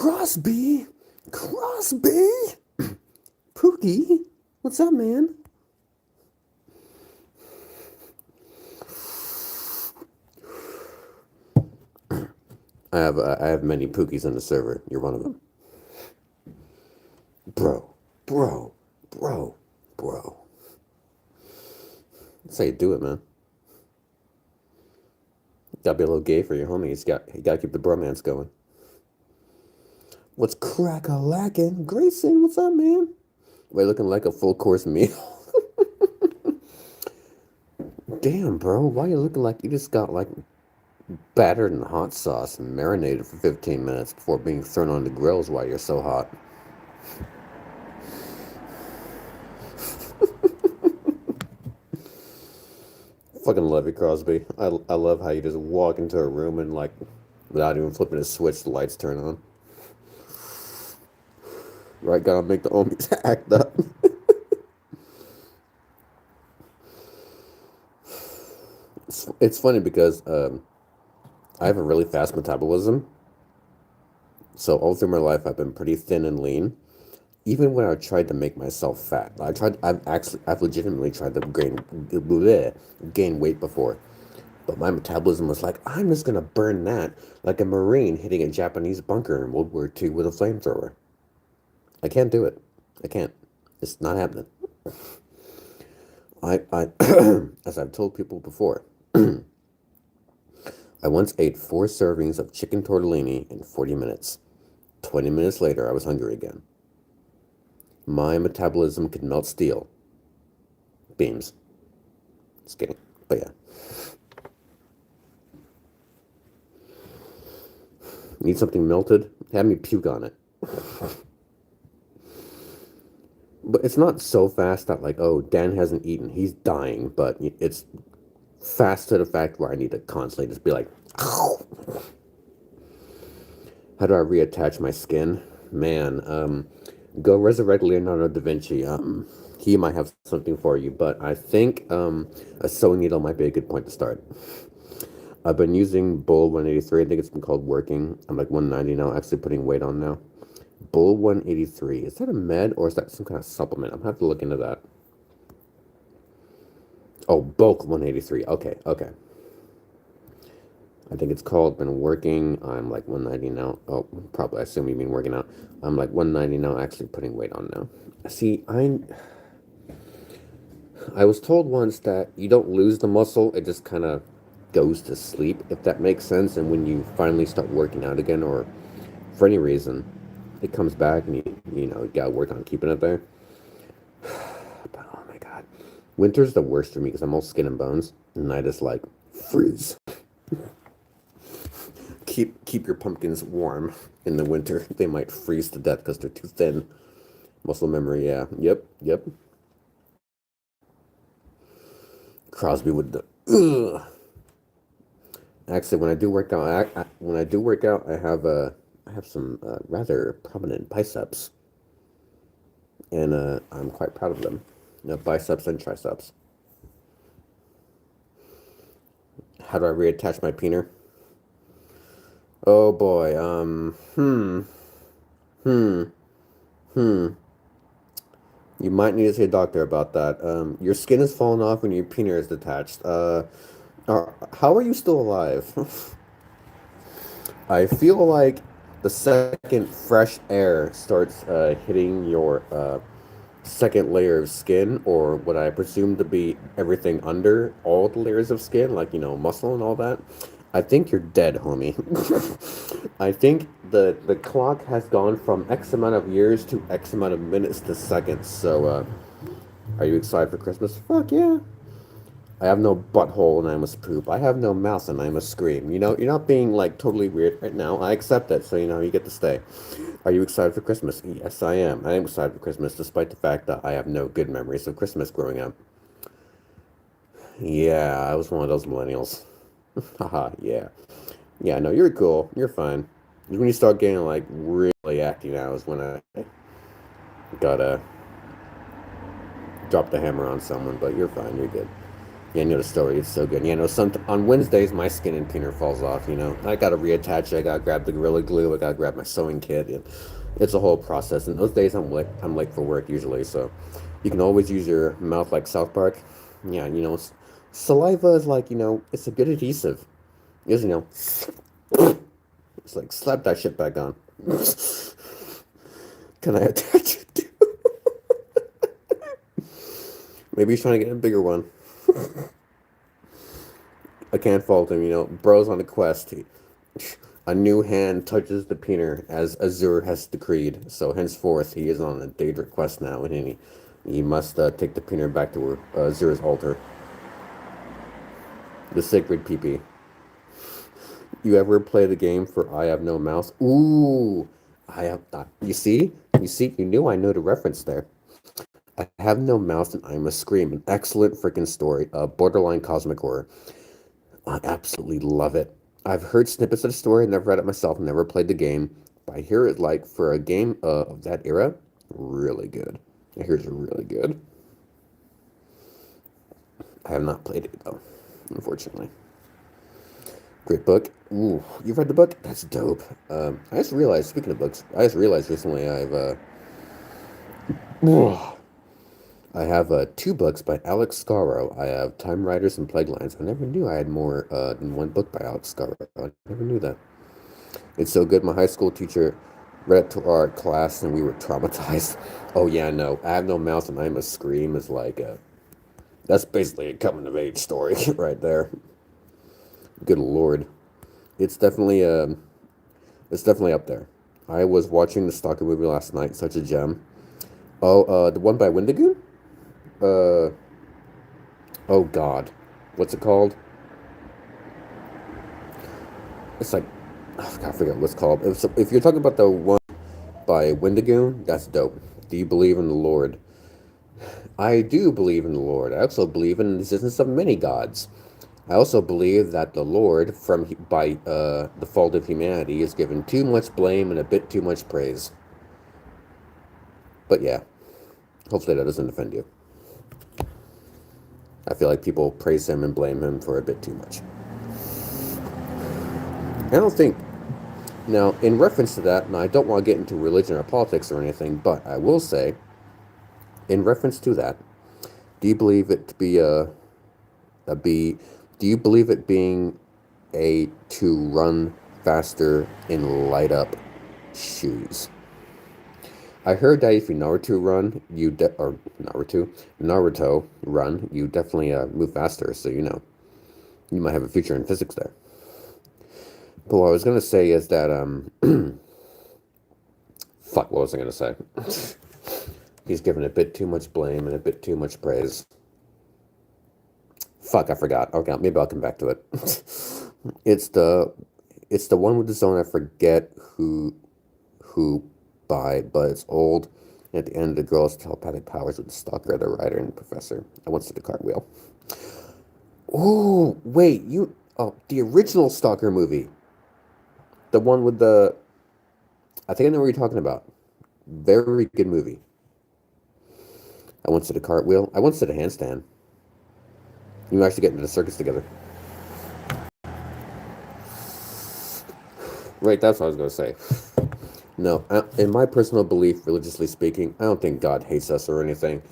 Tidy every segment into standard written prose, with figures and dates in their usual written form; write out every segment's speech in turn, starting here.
Crosby? Crosby? Pookie? What's up, man? I have many Pookies on the server. You're one of them. Bro, bro, bro, bro. That's how you do it, man. Gotta be a little gay for your homie. You gotta keep the bromance going. What's crack-a-lackin'? Grayson, what's up, man? We're looking like a full course meal. Damn, bro, why you looking like you just got like battered in hot sauce and marinated for 15 minutes before being thrown on the grills while you're so hot? Fucking love you, Crosby. I love how you just walk into a room and like without even flipping a switch, the lights turn on. Right, gotta make the homies act up. It's funny because I have a really fast metabolism, so all through my life I've been pretty thin and lean. Even when I tried to make myself fat, I've legitimately tried to gain weight before, but my metabolism was like, I'm just gonna burn that like a Marine hitting a Japanese bunker in World War II with a flamethrower. I can't do it. I can't. It's not happening. I as I've told people before, I once ate 4 servings of chicken tortellini in 40 minutes. 20 minutes later, I was hungry again. My metabolism could melt steel. Beams. Just kidding. But yeah. Need something melted? Have me puke on it. But it's not so fast that like, oh, Dan hasn't eaten. He's dying. But it's fast to the fact where I need to constantly just be like, how do I reattach my skin? Man, go resurrect Leonardo da Vinci. He might have something for you, but I think a sewing needle might be a good point to start. I've been using Bull 183. I think it's been called working. I'm like 190 now, actually putting weight on now. Bull 183. Is that a med or is that some kind of supplement? I'm gonna have to look into that. Oh, bulk 183. Okay, okay. I think it's called been working. I'm like 190 now. Oh, probably. I assume you mean working out. I'm like 190 now, actually putting weight on now. See, I was told once that you don't lose the muscle, it just kind of goes to sleep, if that makes sense. And when you finally start working out again, or for any reason, it comes back and you gotta work on keeping it there. But oh my god, winter's the worst for me because I'm all skin and bones, and I just like freeze. Keep your pumpkins warm in the winter. They might freeze to death because they're too thin. Muscle memory, yeah. Yep. Crosby would the ugh. Actually, when I do work out, I have some rather prominent biceps, and I'm quite proud of them. Biceps and triceps. How do I reattach my peener? Oh boy. Hmm. Hmm. You might need to see a doctor about that. Your skin is falling off when your peener is detached. How are you still alive? I feel like the second fresh air starts hitting your second layer of skin, or what I presume to be everything under all the layers of skin, like, muscle and all that, I think you're dead, homie. I think the clock has gone from X amount of years to X amount of minutes to seconds. So, are you excited for Christmas? Fuck yeah. I have no butthole and I must poop. I have no mouth and I must scream. You're not being like totally weird right now. I accept it, so you get to stay. Are you excited for Christmas? Yes, I am. I am excited for Christmas, despite the fact that I have no good memories of Christmas growing up. Yeah, I was one of those millennials. Haha, yeah. Yeah, no, you're cool. You're fine. When you start getting like really acting out is when I gotta drop the hammer on someone, but you're fine. You're good. Yeah, I know the story. It's so good. Some on Wednesdays my skin and peener falls off. I gotta reattach it. I gotta grab the Gorilla Glue. I gotta grab my sewing kit. And it's a whole process. And those days I'm late for work usually. So you can always use your mouth like South Park. Yeah, saliva is like it's a good adhesive. Is it's like slap that shit back on. Can I attach it? Maybe he's trying to get a bigger one. I can't fault him. Bro's on a quest. A new hand touches the peener as Azur has decreed. So henceforth, he is on a Daedric quest now, and he must take the peener back to Azur's altar, the sacred peepee. You ever play the game for I Have No Mouse? Ooh, I have not. You knew I know the reference there. I Have No Mouse and I Must Scream, an excellent freaking story, borderline cosmic horror. I absolutely love it. I've heard snippets of the story, never read it myself, never played the game, but I hear it like for a game of that era, really good. I hear it's really good. I have not played it though, unfortunately. Great book. Ooh, you read the book? That's dope. I just realized, speaking of books, I just realized recently I have two books by Alex Scarrow. I have Time Riders and Plague Lines. I never knew I had more than one book by Alex Scarrow. I never knew that. It's so good. My high school teacher read it to our class, and we were traumatized. Oh yeah, no. I Have No Mouth and I Must Scream is like that's basically a coming of age story right there. Good lord, it's definitely it's definitely up there. I was watching the Stalker movie last night. Such a gem. Oh, the one by Wendigoon. Uh, oh God, what's it called? It's like I forget what it's called. If you're talking about the one by Wendigoon, that's dope. Do you believe in the Lord? I do believe in the Lord. I also believe in the existence of many gods. I also believe that the Lord, by the fault of humanity, is given too much blame and a bit too much praise. But yeah, hopefully that doesn't offend you. I feel like people praise him and blame him for a bit too much. I don't think. Now, in reference to that, and I don't want to get into religion or politics or anything, but I will say, in reference to that, do you believe it to be a B? Do you believe it being a to run faster in light up shoes? I heard that if you Naruto run, or Naruto run, you definitely move faster. So you might have a future in physics there. But what I was gonna say is that fuck, what was I gonna say? He's given a bit too much blame and a bit too much praise. Fuck, I forgot. Okay, maybe I'll come back to it. it's the it's the one with the zone. I forget who by, but it's old. At the end, the girl has telepathic powers with the stalker, the writer, and the professor. I once did a cartwheel. Oh, wait, the original Stalker movie, the one with the, I think I know what you're talking about. Very good movie. I once did a cartwheel. I once did a handstand. You actually get into the circus together. Right, that's what I was going to say. No, in my personal belief, religiously speaking, I don't think God hates us or anything.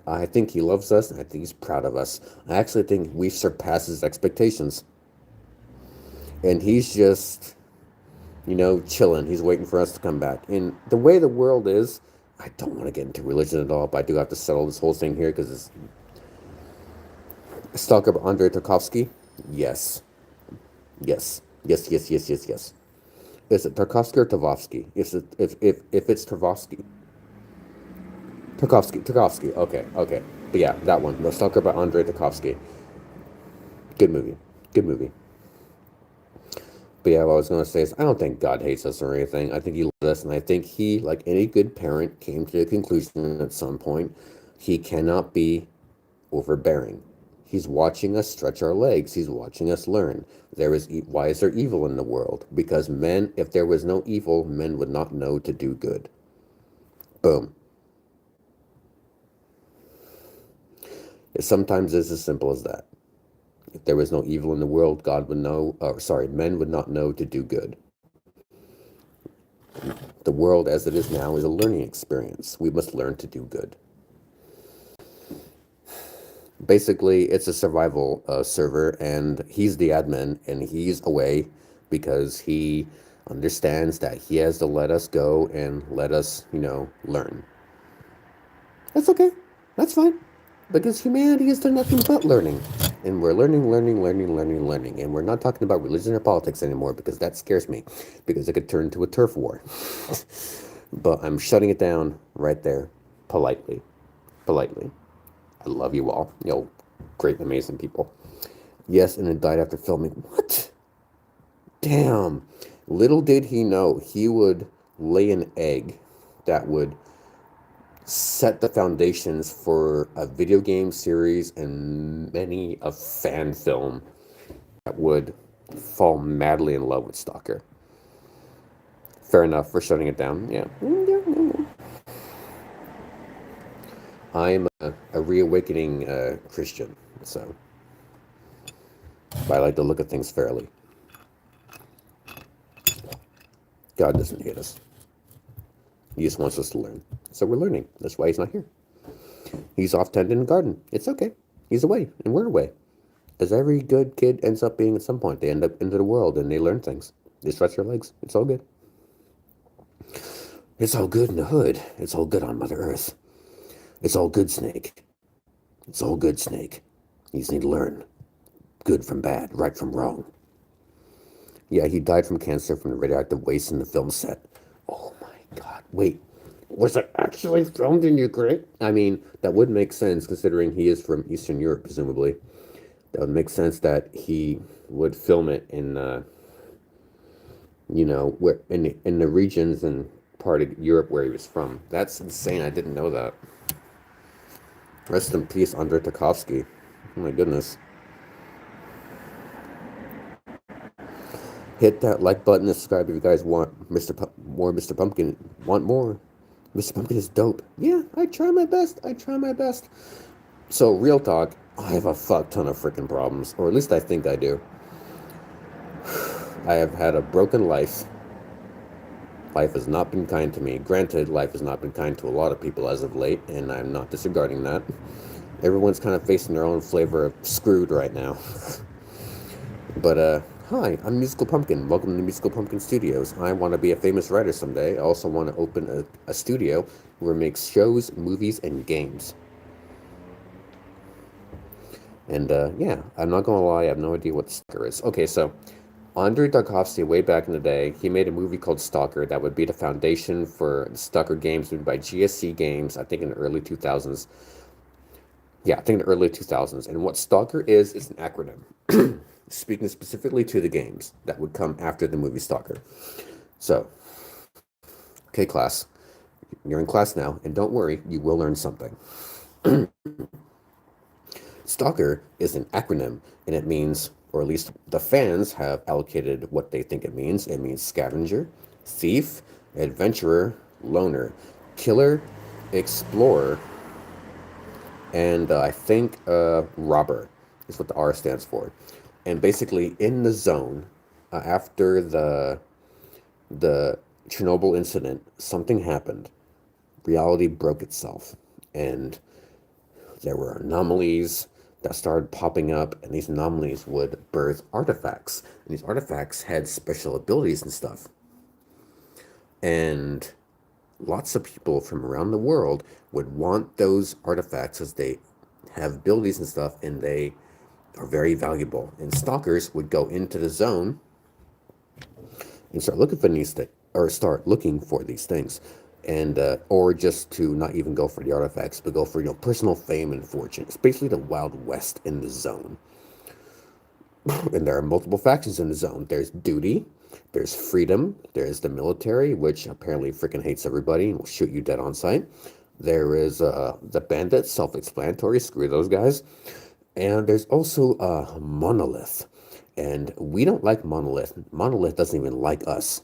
I think he loves us, and I think he's proud of us. I actually think we've surpassed his expectations. And he's just, chilling. He's waiting for us to come back. And the way the world is, I don't want to get into religion at all, but I do have to settle this whole thing here because it's Stalker by Andrei Tarkovsky. Yes. Yes. Yes, yes, yes, yes, yes. Is it Tarkovsky or Tarkovsky? If it's Tarkovsky. Tarkovsky. Okay, okay. But yeah, that one. The Stalker by Andrei Tarkovsky. Good movie. Good movie. But yeah, what I was going to say is I don't think God hates us or anything. I think he loves us, and I think he, like any good parent, came to the conclusion at some point he cannot be overbearing. He's watching us stretch our legs. He's watching us learn. Why is there evil in the world? Because men, if there was no evil, men would not know to do good. Boom. It sometimes is as simple as that. If there was no evil in the world, God would know, or sorry, men would not know to do good. The world as it is now is a learning experience. We must learn to do good. Basically, it's a survival server, and he's the admin, and he's away because he understands that he has to let us go and let us, learn. That's okay. That's fine. Because humanity has done nothing but learning. And we're learning, learning, learning, learning, learning. And we're not talking about religion or politics anymore because that scares me. Because it could turn into a turf war. But I'm shutting it down right there. Politely. Politely. I love you all. Great, amazing people. Yes, and it died after filming. What? Damn. Little did he know he would lay an egg that would set the foundations for a video game series and many a fan film that would fall madly in love with Stalker. Fair enough for shutting it down. Yeah. I'm a reawakening Christian, so I like to look at things fairly. God doesn't hate us. He just wants us to learn. So we're learning. That's why he's not here. He's off tending the garden. It's okay. He's away, and we're away. As every good kid ends up being at some point. They end up into the world, and they learn things. They stretch their legs. It's all good. It's all good in the hood. It's all good on Mother Earth. It's all good, Snake. It's all good, Snake. You just need to learn. Good from bad, right from wrong. Yeah, he died from cancer from the radioactive waste in the film set. Oh my God. Wait. Was it actually filmed in Ukraine? I mean, that would make sense considering he is from Eastern Europe, presumably. That would make sense that he would film it in, where in the regions and part of Europe where he was from. That's insane. I didn't know that. Rest in peace, Andrei Tarkovsky. Oh my goodness. Hit that like button and subscribe if you guys want more Mr. Pumpkin. Want more? Mr. Pumpkin is dope. Yeah, I try my best. I try my best. So, real talk, I have a fuck ton of freaking problems. Or at least I think I do. I have had a broken life. Life has not been kind to me. Granted, life has not been kind to a lot of people as of late, and I'm not disregarding that. Everyone's kind of facing their own flavor of screwed right now. But, hi, I'm Musical Pumpkin. Welcome to Musical Pumpkin Studios. I want to be a famous writer someday. I also want to open a studio where it makes shows, movies, and games. And, yeah, I'm not going to lie, I have no idea what Stalker is. Okay, so, Andrei Tarkovsky, way back in the day, he made a movie called Stalker that would be the foundation for the Stalker games made by GSC Games, I think in the early 2000s. Yeah, I think in the early 2000s. And what Stalker is an acronym. Speaking specifically to the games that would come after the movie Stalker. So, okay, class, you're in class now, and don't worry, you will learn something. Stalker is an acronym, and it means, or at least the fans have allocated what they think it means. It means scavenger, thief, adventurer, loner, killer, explorer, and I think robber is what the R stands for. And basically, in the zone, after the Chernobyl incident, something happened. Reality broke itself, and there were anomalies that started popping up, and these anomalies would birth artifacts. And these artifacts had special abilities and stuff. And lots of people from around the world would want those artifacts as they have abilities and stuff, and they are very valuable. And stalkers would go into the zone and start looking for these things, and or just to not even go for the artifacts, but go for personal fame and fortune. It's basically the Wild West in the zone. And there are multiple factions in the zone. There's duty, there's freedom, there's the military, which apparently freaking hates everybody and will shoot you dead on sight. There is the bandits, self-explanatory, screw those guys. And there's also Monolith. And we don't like Monolith. Monolith doesn't even like us.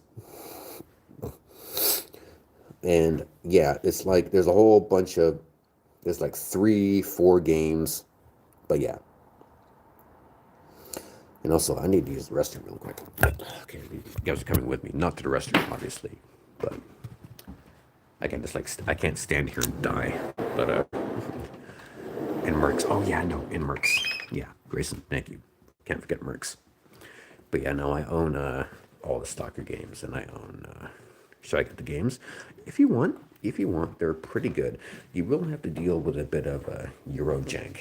And yeah, it's like there's like 3, 4 games But yeah, and also I need to use the restroom real quick. Okay, you guys are coming with me, not to the restroom, obviously, but I can just like I can't stand here and die. But and Mercs. Oh yeah, no, in Mercs. Yeah, Grayson, thank you. Can't forget Mercs. But yeah, no, I own all the Stalker games, and I own. Should I get the games? If you want, they're pretty good. You will have to deal with a bit of Euro jank,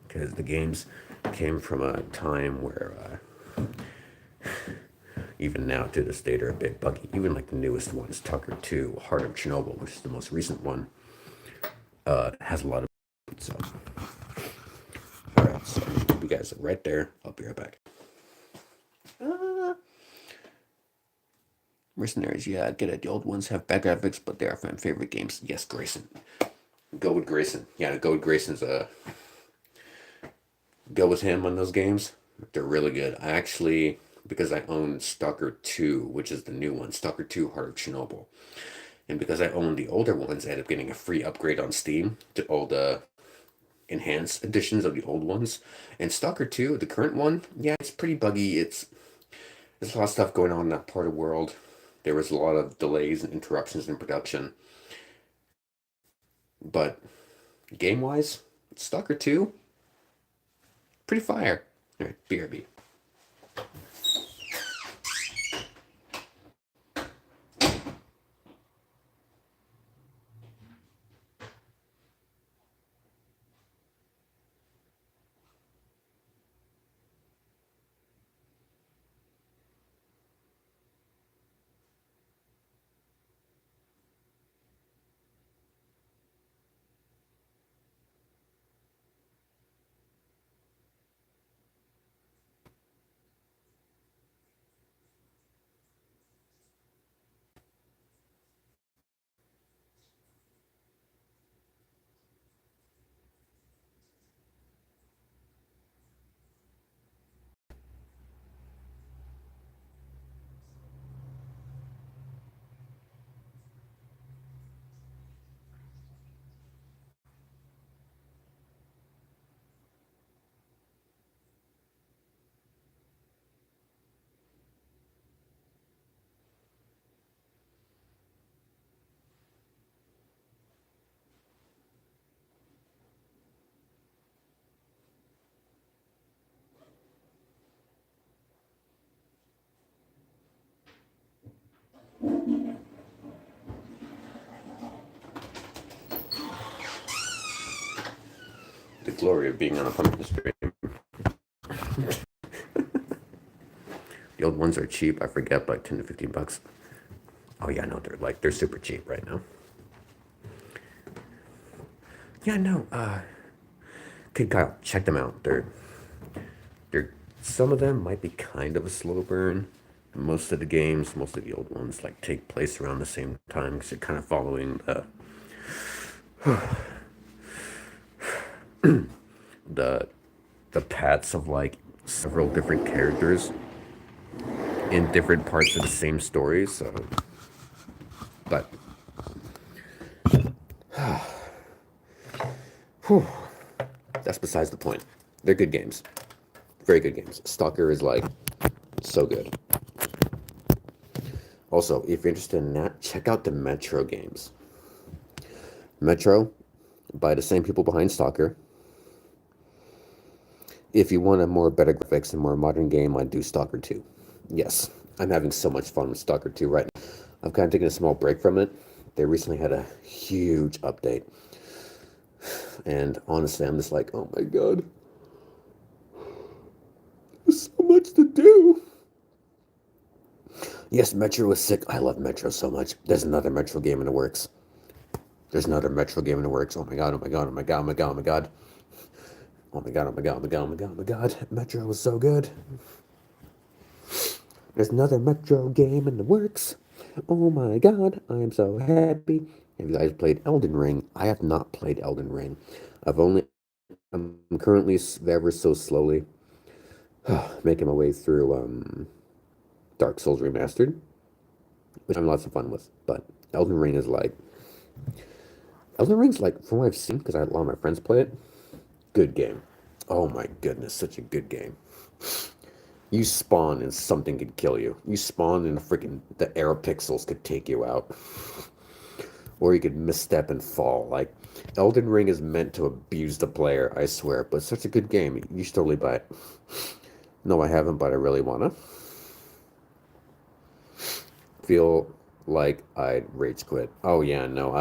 because the games came from a time where even now to this day they're a bit buggy. Even like the newest ones, Tucker 2, Heart of Chernobyl, which is the most recent one, has a lot of. So, all right, so you guys are right there. I'll be right back. Mercenaries, yeah, I get it. The old ones have bad graphics, but they are my favorite games. Yes, Grayson. Go with Grayson. Yeah, go with Grayson's. Go with him on those games. They're really good. I actually, because I own Stalker 2, which is the new one, Stalker 2 Heart of Chernobyl. And because I own the older ones, I ended up getting a free upgrade on Steam to all the enhanced editions of the old ones. And Stalker 2, the current one, yeah, it's pretty buggy. There's a lot of stuff going on in that part of the world. There was a lot of delays and interruptions in production. But game-wise, Stalker 2, pretty fire. All right, BRB. The glory of being on a pumpkin stream. The old ones are cheap. I forget, like 10 to 15 bucks. Oh yeah, no, they're super cheap right now. Yeah, no, Kid Kyle, check them out. They're some of them might be kind of a slow burn. Most of the games, most of the old ones, like take place around the same time because you're kind of following the the paths of like several different characters in different parts of the same story. So, but whew, that's besides the point. They're good games, very good games. Stalker is like so good. Also, if you're interested in that, check out the Metro games. Metro, by the same people behind Stalker. If you want a more better graphics and more modern game, I'd do Stalker 2. Yes, I'm having so much fun with Stalker 2 right now. I've kind of taken a small break from it. They recently had a huge update. And honestly, I'm just like, oh my god. There's so much to do. Yes, Metro was sick. I love Metro so much. There's another Metro game in the works. There's another Metro game in the works. Oh my god, oh my god, oh my god, oh my god, oh my god. Oh my god, oh my god, oh my god, oh my god, oh my god. Metro was so good. There's another Metro game in the works. Oh my god, I am so happy. Have you guys played Elden Ring? I have not played Elden Ring. I'm currently ever so slowly making my way through Dark Souls Remastered, which I'm lots of fun with. But Elden Ring is like, Elden Ring's like, from what I've seen, because I had a lot of my friends play it, good game. Oh my goodness, such a good game. You spawn and something could kill you. You spawn and the air pixels could take you out. Or you could misstep and fall. Like, Elden Ring is meant to abuse the player, I swear, but it's such a good game. You should totally buy it. No, I haven't, but I really wanna. Feel like I'd rage quit. Oh yeah, no,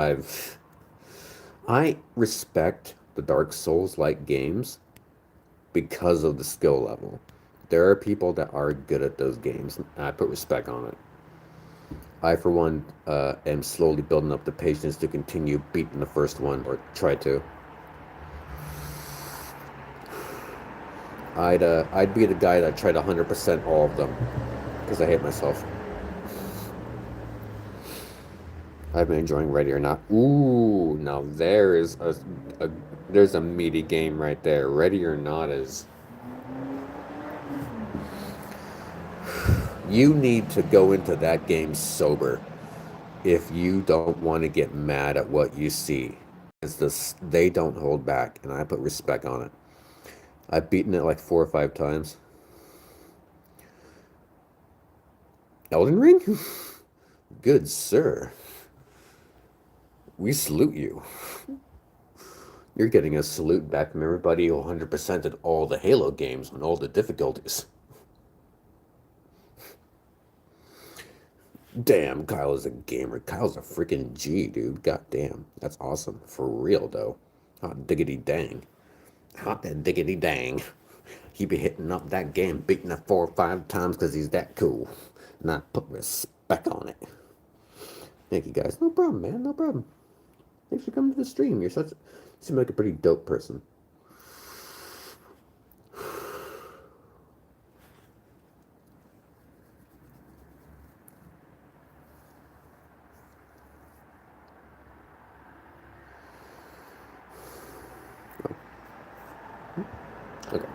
I respect the Dark Souls like games because of the skill level. There are people that are good at those games, and I put respect on it. I, for one, am slowly building up the patience to continue beating the first one, or try to. I'd be the guy that tried 100% all of them, because I hate myself. I've been enjoying Ready or Not. Ooh, now there's a meaty game right there. Ready or Not is. You need to go into that game sober if you don't want to get mad at what you see. It's this, they don't hold back, and I put respect on it. I've beaten it like 4 or 5 times. Elden Ring? Good sir. We salute you. You're getting a salute back from everybody who 100%ed all the Halo games on all the difficulties. Damn, Kyle is a gamer. Kyle's a freaking G, dude. God damn. That's awesome. For real, though. Hot diggity dang. Hot and diggity dang. He be hitting up that game, beating it 4 or 5 times because he's that cool. And I put respect on it. Thank you, guys. No problem, man. No problem. Thanks for coming to the stream. You seem like a pretty dope person. Okay.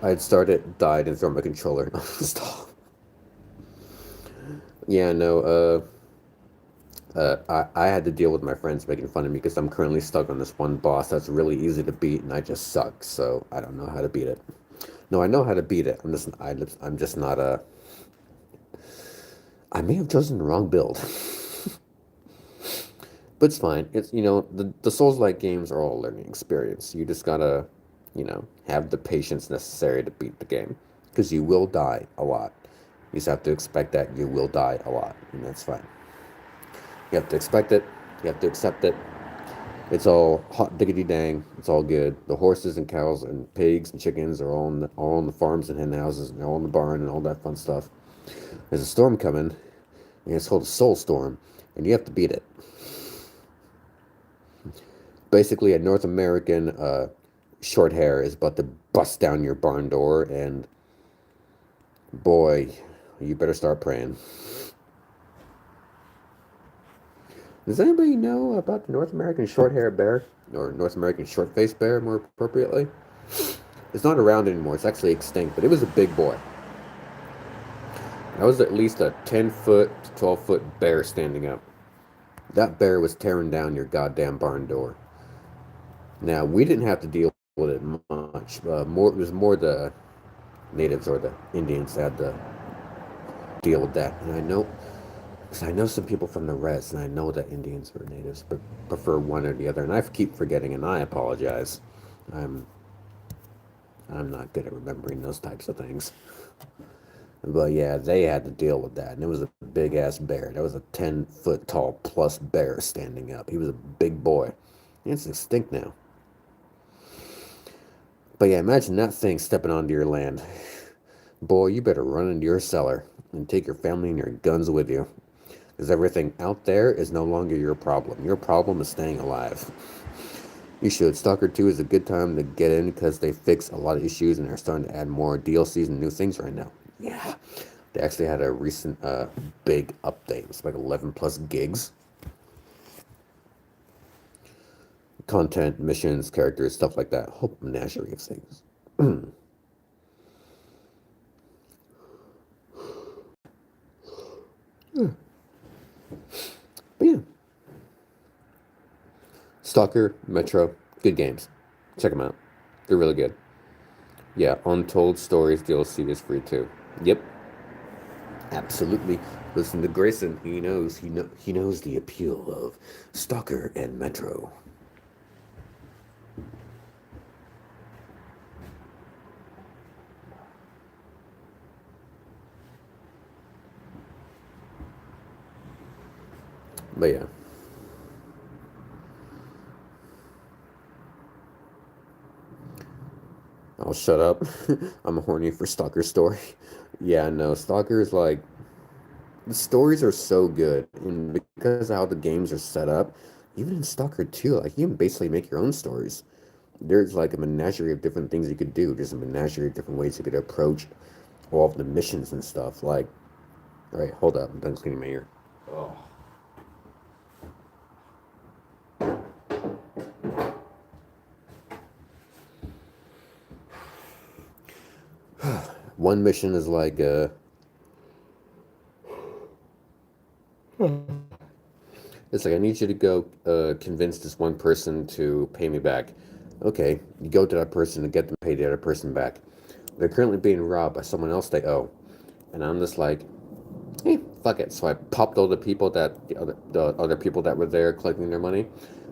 I had started, died, and thrown my controller and uninstalled. Yeah, no, I had to deal with my friends making fun of me because I'm currently stuck on this one boss that's really easy to beat, and I just suck, so I don't know how to beat it. No, I know how to beat it. I'm just not a. I may have chosen the wrong build, but it's fine. It's the Souls-like games are all a learning experience. You just gotta, have the patience necessary to beat the game, because you will die a lot. You just have to expect that you will die a lot, and that's fine. You have to expect it. You have to accept it. It's all hot diggity dang. It's all good. The horses and cows and pigs and chickens are all on the farms and hen houses and all in the barn and all that fun stuff. There's a storm coming, and it's called a soul storm, and you have to beat it. Basically, a North American short hair is about to bust down your barn door, and boy, you better start praying. Does anybody know about the North American short hair bear? Or North American short faced bear, more appropriately? It's not around anymore. It's actually extinct, but it was a big boy. That was at least a 10-foot to 12-foot bear standing up. That bear was tearing down your goddamn barn door. Now, we didn't have to deal with it much. It was more the natives or the Indians that had to deal with that. And I know some people from the res, and I know that Indians or natives prefer one or the other, and I keep forgetting, and I apologize. I'm I'm not good at remembering those types of things. But yeah, they had to deal with that, and it was a big ass bear. There was a 10-foot tall plus bear standing up. He was a big boy. It's extinct now. But yeah, imagine that thing stepping onto your land. Boy, you better run into your cellar and take your family and your guns with you. Because everything out there is no longer your problem. Your problem is staying alive. You should. Stalker 2 is a good time to get in because they fix a lot of issues and they're starting to add more DLCs and new things right now. Yeah. They actually had a recent big update. It's like 11 plus gigs. Content, missions, characters, stuff like that. Whole menagerie of things. But yeah. Stalker, Metro, good games. Check them out. They're really good. Yeah, Untold Stories DLC is free too. Yep, absolutely. Listen to Grayson. He knows the appeal of Stalker and Metro. But yeah. I'll shut up. I'm horny for Stalker story. Yeah, no, Stalker is like the stories are so good, and because of how the games are set up, even in Stalker 2, like you can basically make your own stories. There's like a menagerie of different things you could do. There's a menagerie of different ways you could approach all of the missions and stuff. Like, all right, hold up, I'm done cleaning my ear. Oh. One mission is like, it's like I need you to go convince this one person to pay me back. Okay, you go to that person to get them pay the other person back. They're currently being robbed by someone else they owe, and I'm just like, hey, fuck it. So I popped all the people that the other people that were there collecting their money.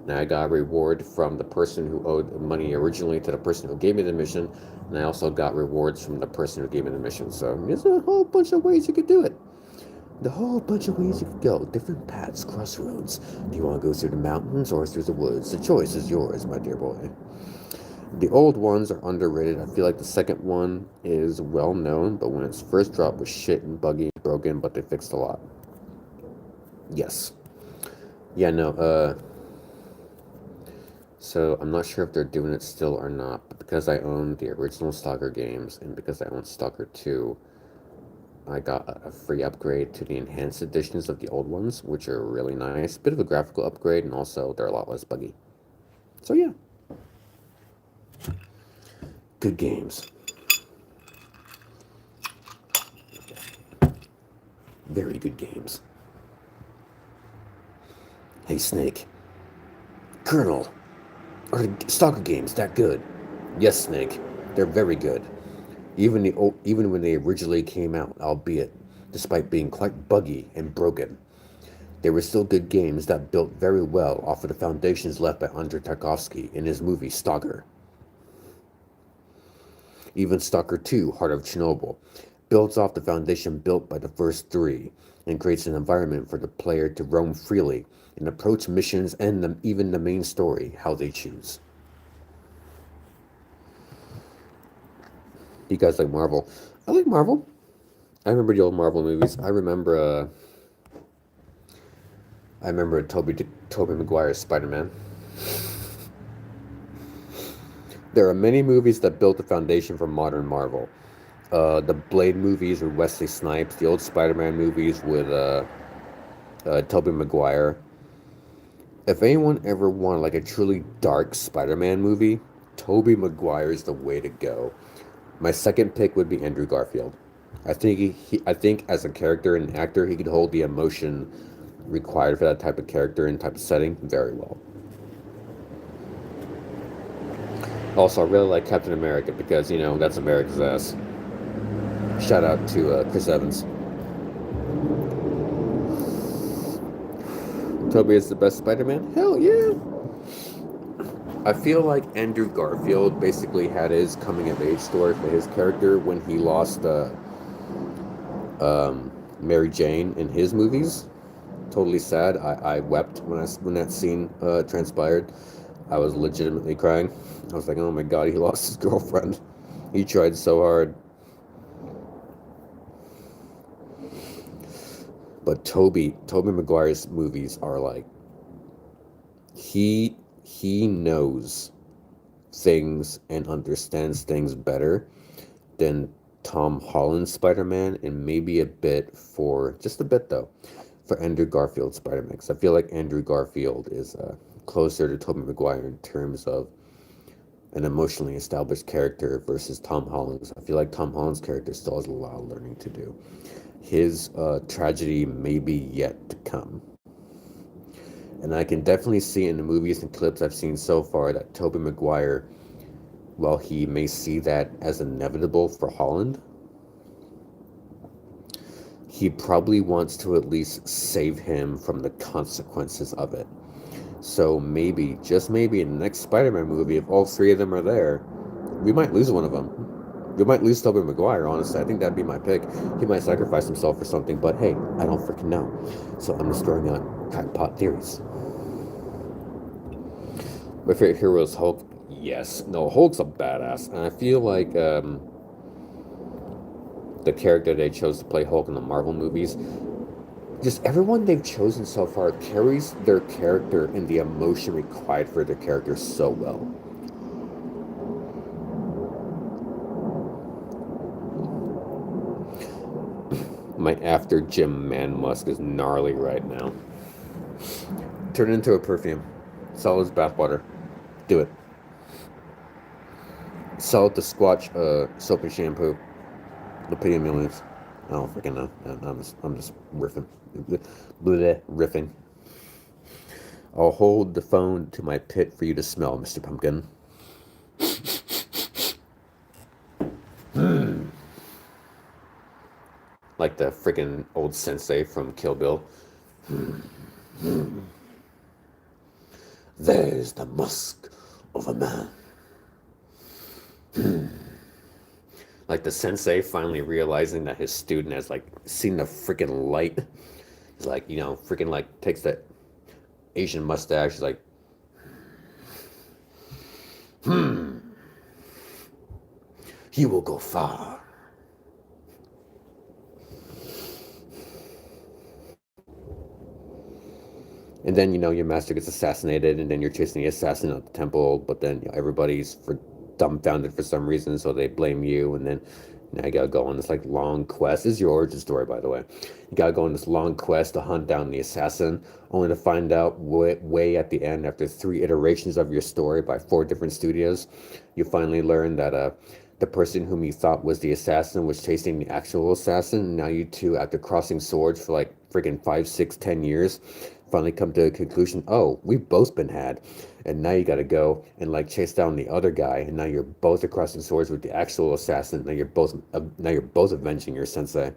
And I got a reward from the person who owed money originally to the person who gave me the mission, and I also got rewards from the person who gave me the mission. So there's a whole bunch of ways you could do it. The whole bunch of ways you could go, different paths, crossroads. Do you want to go through the mountains or through the woods? The choice is yours, my dear boy. The old ones are underrated. I feel like the second one is well known, but when its first drop was shit and buggy and broken, but they fixed a lot. Yes. Yeah, no, so I'm not sure if they're doing it still or not, but because I own the original Stalker games and because I own Stalker 2, I got a free upgrade to the enhanced editions of the old ones, which are really nice. Bit of a graphical upgrade, and also they're a lot less buggy. So yeah, good games. Very good games. Hey Snake, Colonel, are the Stalker games that good? Yes, Snake, they're very good. Even when they originally came out, albeit despite being quite buggy and broken, they were still good games that built very well off of the foundations left by Andrei Tarkovsky in his movie Stalker. Even Stalker 2, Heart of Chernobyl, builds off the foundation built by the first three and creates an environment for the player to roam freely and approach missions and even the main story how they choose. You guys like Marvel? I like Marvel. I remember the old Marvel movies. I remember Tobey Maguire's Spider-Man. There are many movies that built the foundation for modern Marvel. The Blade movies with Wesley Snipes, the old Spider-Man movies with Tobey Maguire. If anyone ever wanted like a truly dark Spider-Man movie, Tobey Maguire is the way to go. My second pick would be Andrew Garfield. I think as a character and actor, he could hold the emotion required for that type of character and type of setting very well. Also, I really like Captain America because that's America's ass. Shout out to Chris Evans. Toby is the best Spider-Man? Hell yeah! I feel like Andrew Garfield basically had his coming of age story for his character when he lost Mary Jane in his movies. Totally sad. I wept when that scene transpired. I was legitimately crying. I was like, oh my god, he lost his girlfriend. He tried so hard. But Tobey Maguire's movies are like he knows things and understands things better than Tom Holland's Spider-Man, and maybe just a bit though, for Andrew Garfield's Spider-Man. Because I feel like Andrew Garfield is closer to Tobey Maguire in terms of an emotionally established character versus Tom Holland's. I feel like Tom Holland's character still has a lot of learning to do. His tragedy may be yet to come. And I can definitely see in the movies and clips I've seen so far that Tobey Maguire while he may see that as inevitable for Holland, he probably wants to at least save him from the consequences of it. So maybe, just maybe, in the next Spider-Man movie, if all three of them are there, we might lose one of them. We might lose Tobey Maguire, honestly. I think that'd be my pick. He might sacrifice himself for something, but hey, I don't freaking know. So I'm just throwing out crackpot theories. My favorite hero is Hulk. Yes. No, Hulk's a badass. And I feel like the character they chose to play Hulk in the Marvel movies, just everyone they've chosen so far carries their character and the emotion required for their character so well. My after gym man musk is gnarly right now. Turn it into a perfume. Sell it as bathwater. Do it. Sell it to Squatch soap and shampoo. The pay millions. I don't freaking know. I'm just riffing. Bleh, riffing. I'll hold the phone to my pit for you to smell, Mr. Pumpkin. Like the freaking old sensei from Kill Bill. There's the musk of a man. Like the sensei finally realizing that his student has like seen the freaking light. He's like, freaking like takes that Asian mustache. He's like, he will go far. And then, your master gets assassinated, and then you're chasing the assassin at the temple, but then everybody's dumbfounded for some reason, so they blame you, and then now you gotta go on this like long quest. This is your origin story, by the way. You gotta go on this long quest to hunt down the assassin, only to find out way at the end, after 3 iterations of your story by 4 different studios, you finally learn that the person whom you thought was the assassin was chasing the actual assassin. Now you two, after crossing swords for like freaking 5, 6, 10 years, finally come to a conclusion. Oh, we've both been had, and now you got to go and like chase down the other guy, and now you're both crossing swords with the actual assassin. Now you're both avenging your sensei.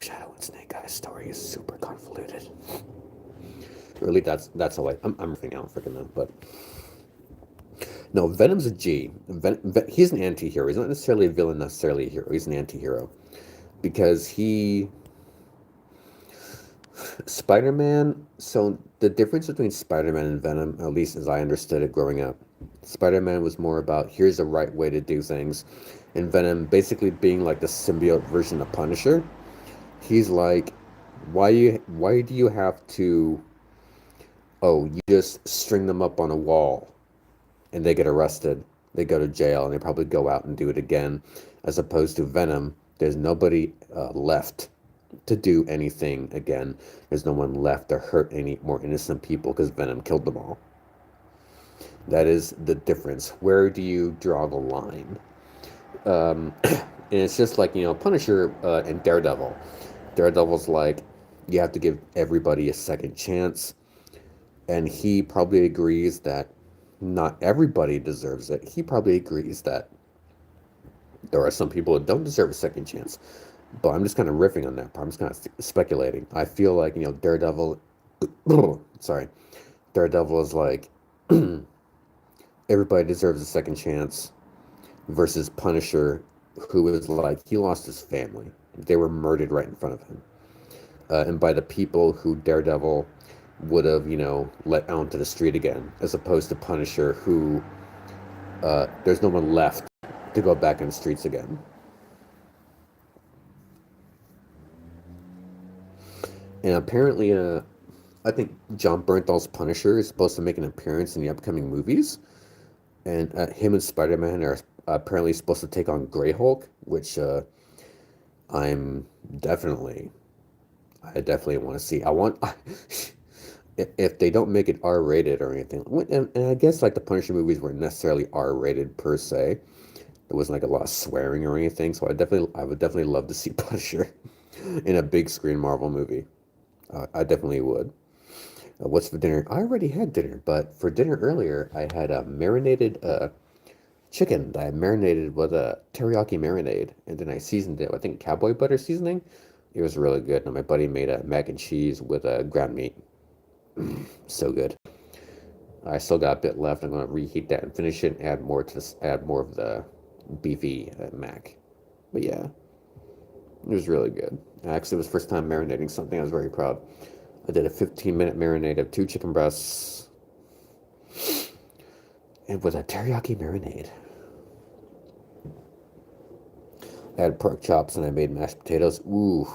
Shadow and Snake Eyes story is super convoluted. Really, that's all I'm riffing out freaking them, but no, Venom's a G. He's an anti-hero. He's not necessarily a villain, necessarily a hero. He's an anti-hero because Spider-Man. So the difference between Spider-Man and Venom, at least as I understood it growing up, Spider-Man was more about here's the right way to do things, and Venom basically being like the symbiote version of Punisher. He's like, why do you have to? Oh, you just string them up on a wall and they get arrested, they go to jail, and they probably go out and do it again. As opposed to Venom, there's nobody left to do anything again. There's no one left to hurt any more innocent people because Venom killed them all. That is the difference. Where do you draw the line? And it's just like, Punisher and Daredevil. Daredevil's like, you have to give everybody a second chance. And he probably agrees that not everybody deserves it. He probably agrees that there are some people that don't deserve a second chance. But I'm just kind of riffing on that part. I'm just kind of speculating. I feel like, Daredevil, sorry, Daredevil is like, everybody deserves a second chance versus Punisher, who is like, he lost his family. They were murdered right in front of him. And by the people who Daredevil would have, let out into the street again, as opposed to Punisher, who there's no one left to go back in the streets again. And apparently, I think John Bernthal's Punisher is supposed to make an appearance in the upcoming movies, and him and Spider-Man are apparently supposed to take on Grey Hulk, which I'm definitely, I definitely want to see. If they don't make it R-rated or anything, and I guess like the Punisher movies weren't necessarily R-rated per se. There wasn't like a lot of swearing or anything, so I would definitely love to see Punisher in a big screen Marvel movie. I definitely would. What's for dinner? I already had dinner, but for dinner earlier, I had a marinated chicken that I marinated with a teriyaki marinade, and then I seasoned it with, I think, cowboy butter seasoning. It was really good. And my buddy made a mac and cheese with a ground meat. So good. I still got a bit left. I'm going to reheat that and finish it. And add more to this, add more of the beefy mac. But yeah, it was really good. Actually, it was first time marinating something. I was very proud. I did a 15-minute marinade of 2 chicken breasts and with a teriyaki marinade. I had pork chops and I made mashed potatoes. Ooh.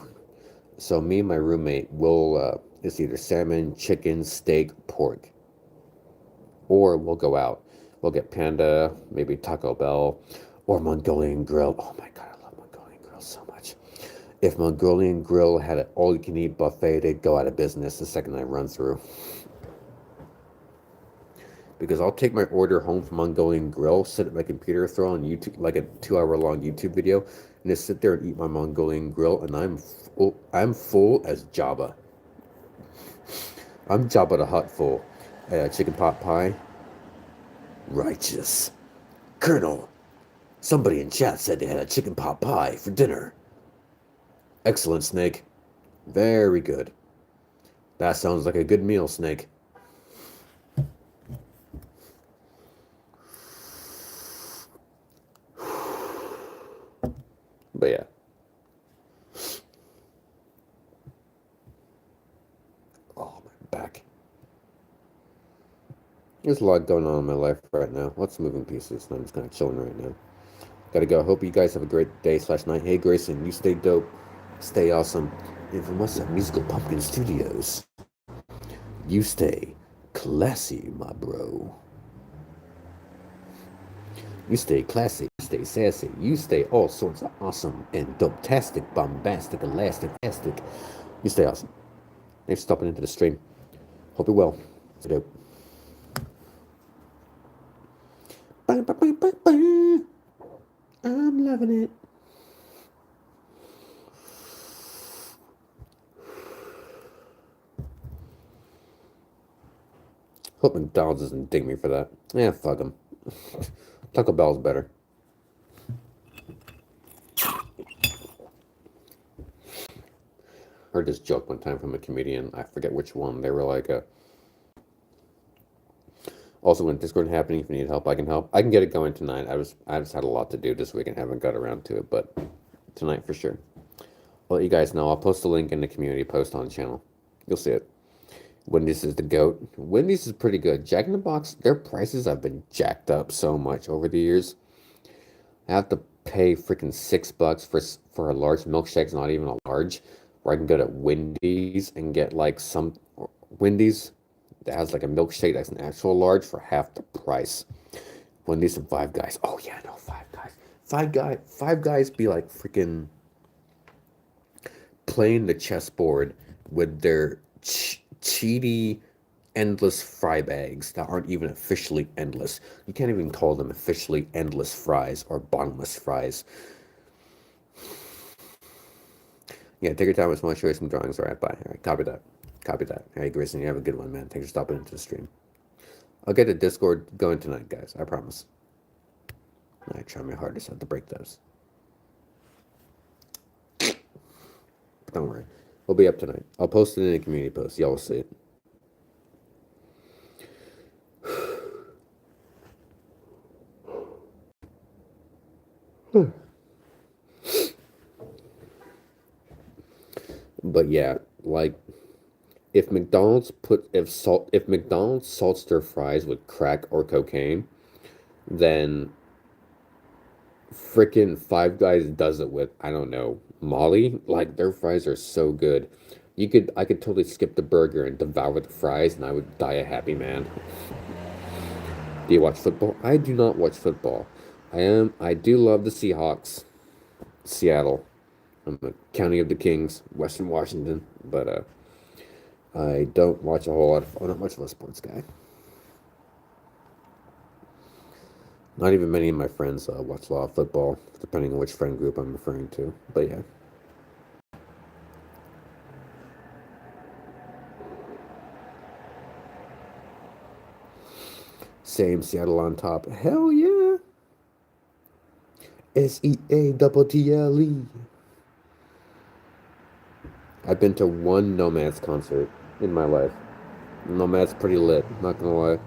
So me and my roommate will it's either salmon, chicken, steak, pork, or we'll go out. We'll get Panda, maybe Taco Bell, or Mongolian Grill. Oh my god, I love Mongolian Grill so much. If Mongolian Grill had an all-you-can-eat buffet, they'd go out of business the second I run through. Because I'll take my order home from Mongolian Grill, sit at my computer, throw on YouTube like a 2 hour long YouTube video, and just sit there and eat my Mongolian Grill, and I'm full as Jabba. I'm Jabba the Hutt full. Chicken pot pie, righteous. Colonel, somebody in chat said they had a chicken pot pie for dinner. Excellent, Snake. Very good. That sounds like a good meal, Snake. But yeah. Oh, my back. There's a lot going on in my life right now. Lots of moving pieces, and I'm just kind of chilling right now. Gotta go. Hope you guys have a great day/night. Hey, Grayson, you stay dope, stay awesome. And from us at Musical Pumpkin Studios, you stay classy, my bro. You stay classy, you stay sassy, you stay all sorts of awesome and dope-tastic, bombastic, elastic-tastic. You stay awesome. Thanks for stopping into the stream. Hope you're well. Stay dope. Bye, bye, bye, bye, bye. I'm loving it. Hope McDonald's doesn't ding me for that. Yeah, fuck them. Taco Bell's better. Heard this joke one time from a comedian. I forget which one. They were like, also, when Discord happening, if you need help, I can help. I can get it going tonight. I just had a lot to do this week and haven't got around to it, but tonight for sure. I'll let you guys know. I'll post a link in the community post on the channel. You'll see it. Wendy's is the GOAT. Wendy's is pretty good. Jack in the Box, their prices have been jacked up so much over the years. I have to pay freaking $6 for a large milkshake. It's not even a large. Where I can go to Wendy's and get like some Wendy's that has like a milkshake that's an actual large for half the price. Wendy's and Five Guys. Oh yeah, no, Five Guys. Five Guys be like freaking playing the chessboard with their cheaty endless fry bags that aren't even officially endless. You can't even call them officially endless fries or bottomless fries. Yeah, take your time with my choice some drawings. All right, bye. All right, copy that. Copy that. All right, Grayson, you have a good one, man. Thanks for stopping into the stream. I'll get the Discord going tonight, guys. I promise. I try my hardest not to break those. Don't worry. We'll be up tonight. I'll post it in a community post. Y'all will see it. But yeah, like if McDonald's salts their fries with crack or cocaine, then freaking Five Guys does it with, I don't know, Molly. Like their fries are so good. I could totally skip the burger and devour the fries and I would die a happy man. Do you watch football? I do not watch football. I do love the Seahawks. Seattle. I'm a County of the Kings, Western Washington, but I don't watch a whole lot I'm not much of a sports guy. Not even many of my friends watch a lot of football, depending on which friend group I'm referring to. But yeah. Same, Seattle on top. Hell yeah. SEATTLE. I've been to one Nomads concert in my life. Nomads pretty lit, not gonna lie.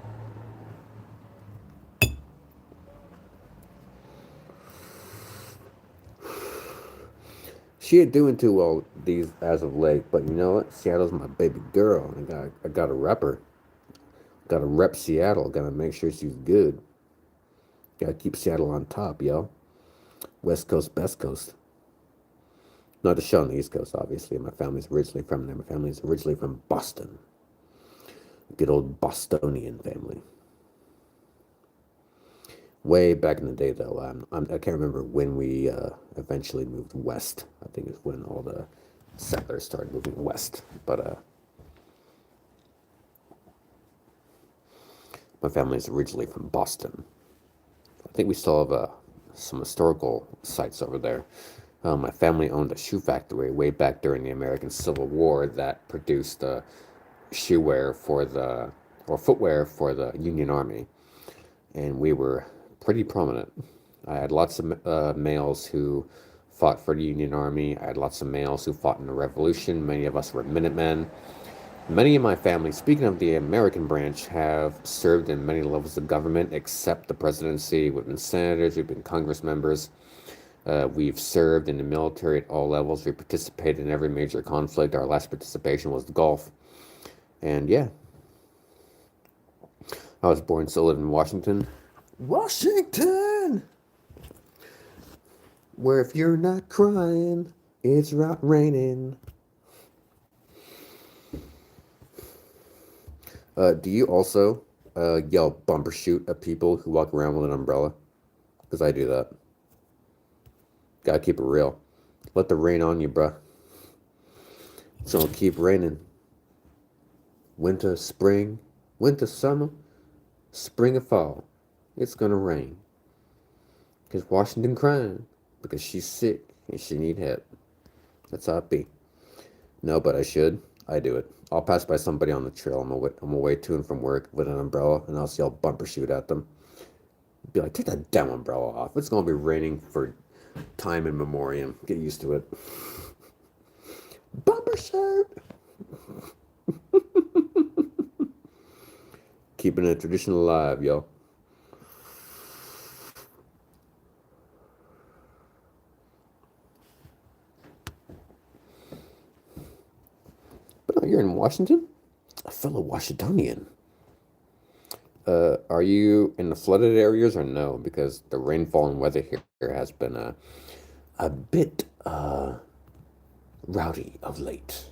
She ain't doing too well these as of late, but you know what? Seattle's my baby girl. I gotta rep her. Gotta rep Seattle. Gotta make sure she's good. Gotta keep Seattle on top, yo. West Coast, best coast. Not the show on the East Coast, obviously. My family's originally from there. My family's originally from Boston. Good old Bostonian family. Way back in the day, though, I can't remember when we eventually moved west. I think it's when all the settlers started moving west. But my family's originally from Boston. I think we still have some historical sites over there. My family owned a shoe factory way back during the American Civil War that produced shoe wear for the or footwear for the Union Army, and we were pretty prominent. I had lots of males who fought for the Union Army. I had lots of males who fought in the Revolution. Many of us were Minutemen. Many of my family, speaking of the American branch, have served in many levels of government except the presidency. We've been senators, we've been Congress members. We've served in the military at all levels. We participated in every major conflict. Our last participation was the Gulf. And yeah, I was born, still live in Washington. Washington! Where if you're not crying, it's not raining. Do you also yell bumper shoot at people who walk around with an umbrella? Because I do that. Gotta keep it real. Let the rain on you, bruh. It's gonna keep raining. Winter, spring, winter, summer, spring or fall. It's gonna rain. Because Washington crying. Because she's sick and she need help. That's how it be. No, but I should. I do it. I'll pass by somebody on the trail on my way to and from work with an umbrella, and I'll yell bumper shoot at them. Be like, take that damn umbrella off. It's gonna be raining for time in memoriam. Get used to it. Bumper shoot. Keeping a tradition alive, yo. But no, you're in Washington? A fellow Washingtonian. Are you in the flooded areas or no? Because the rainfall and weather here has been a bit rowdy of late.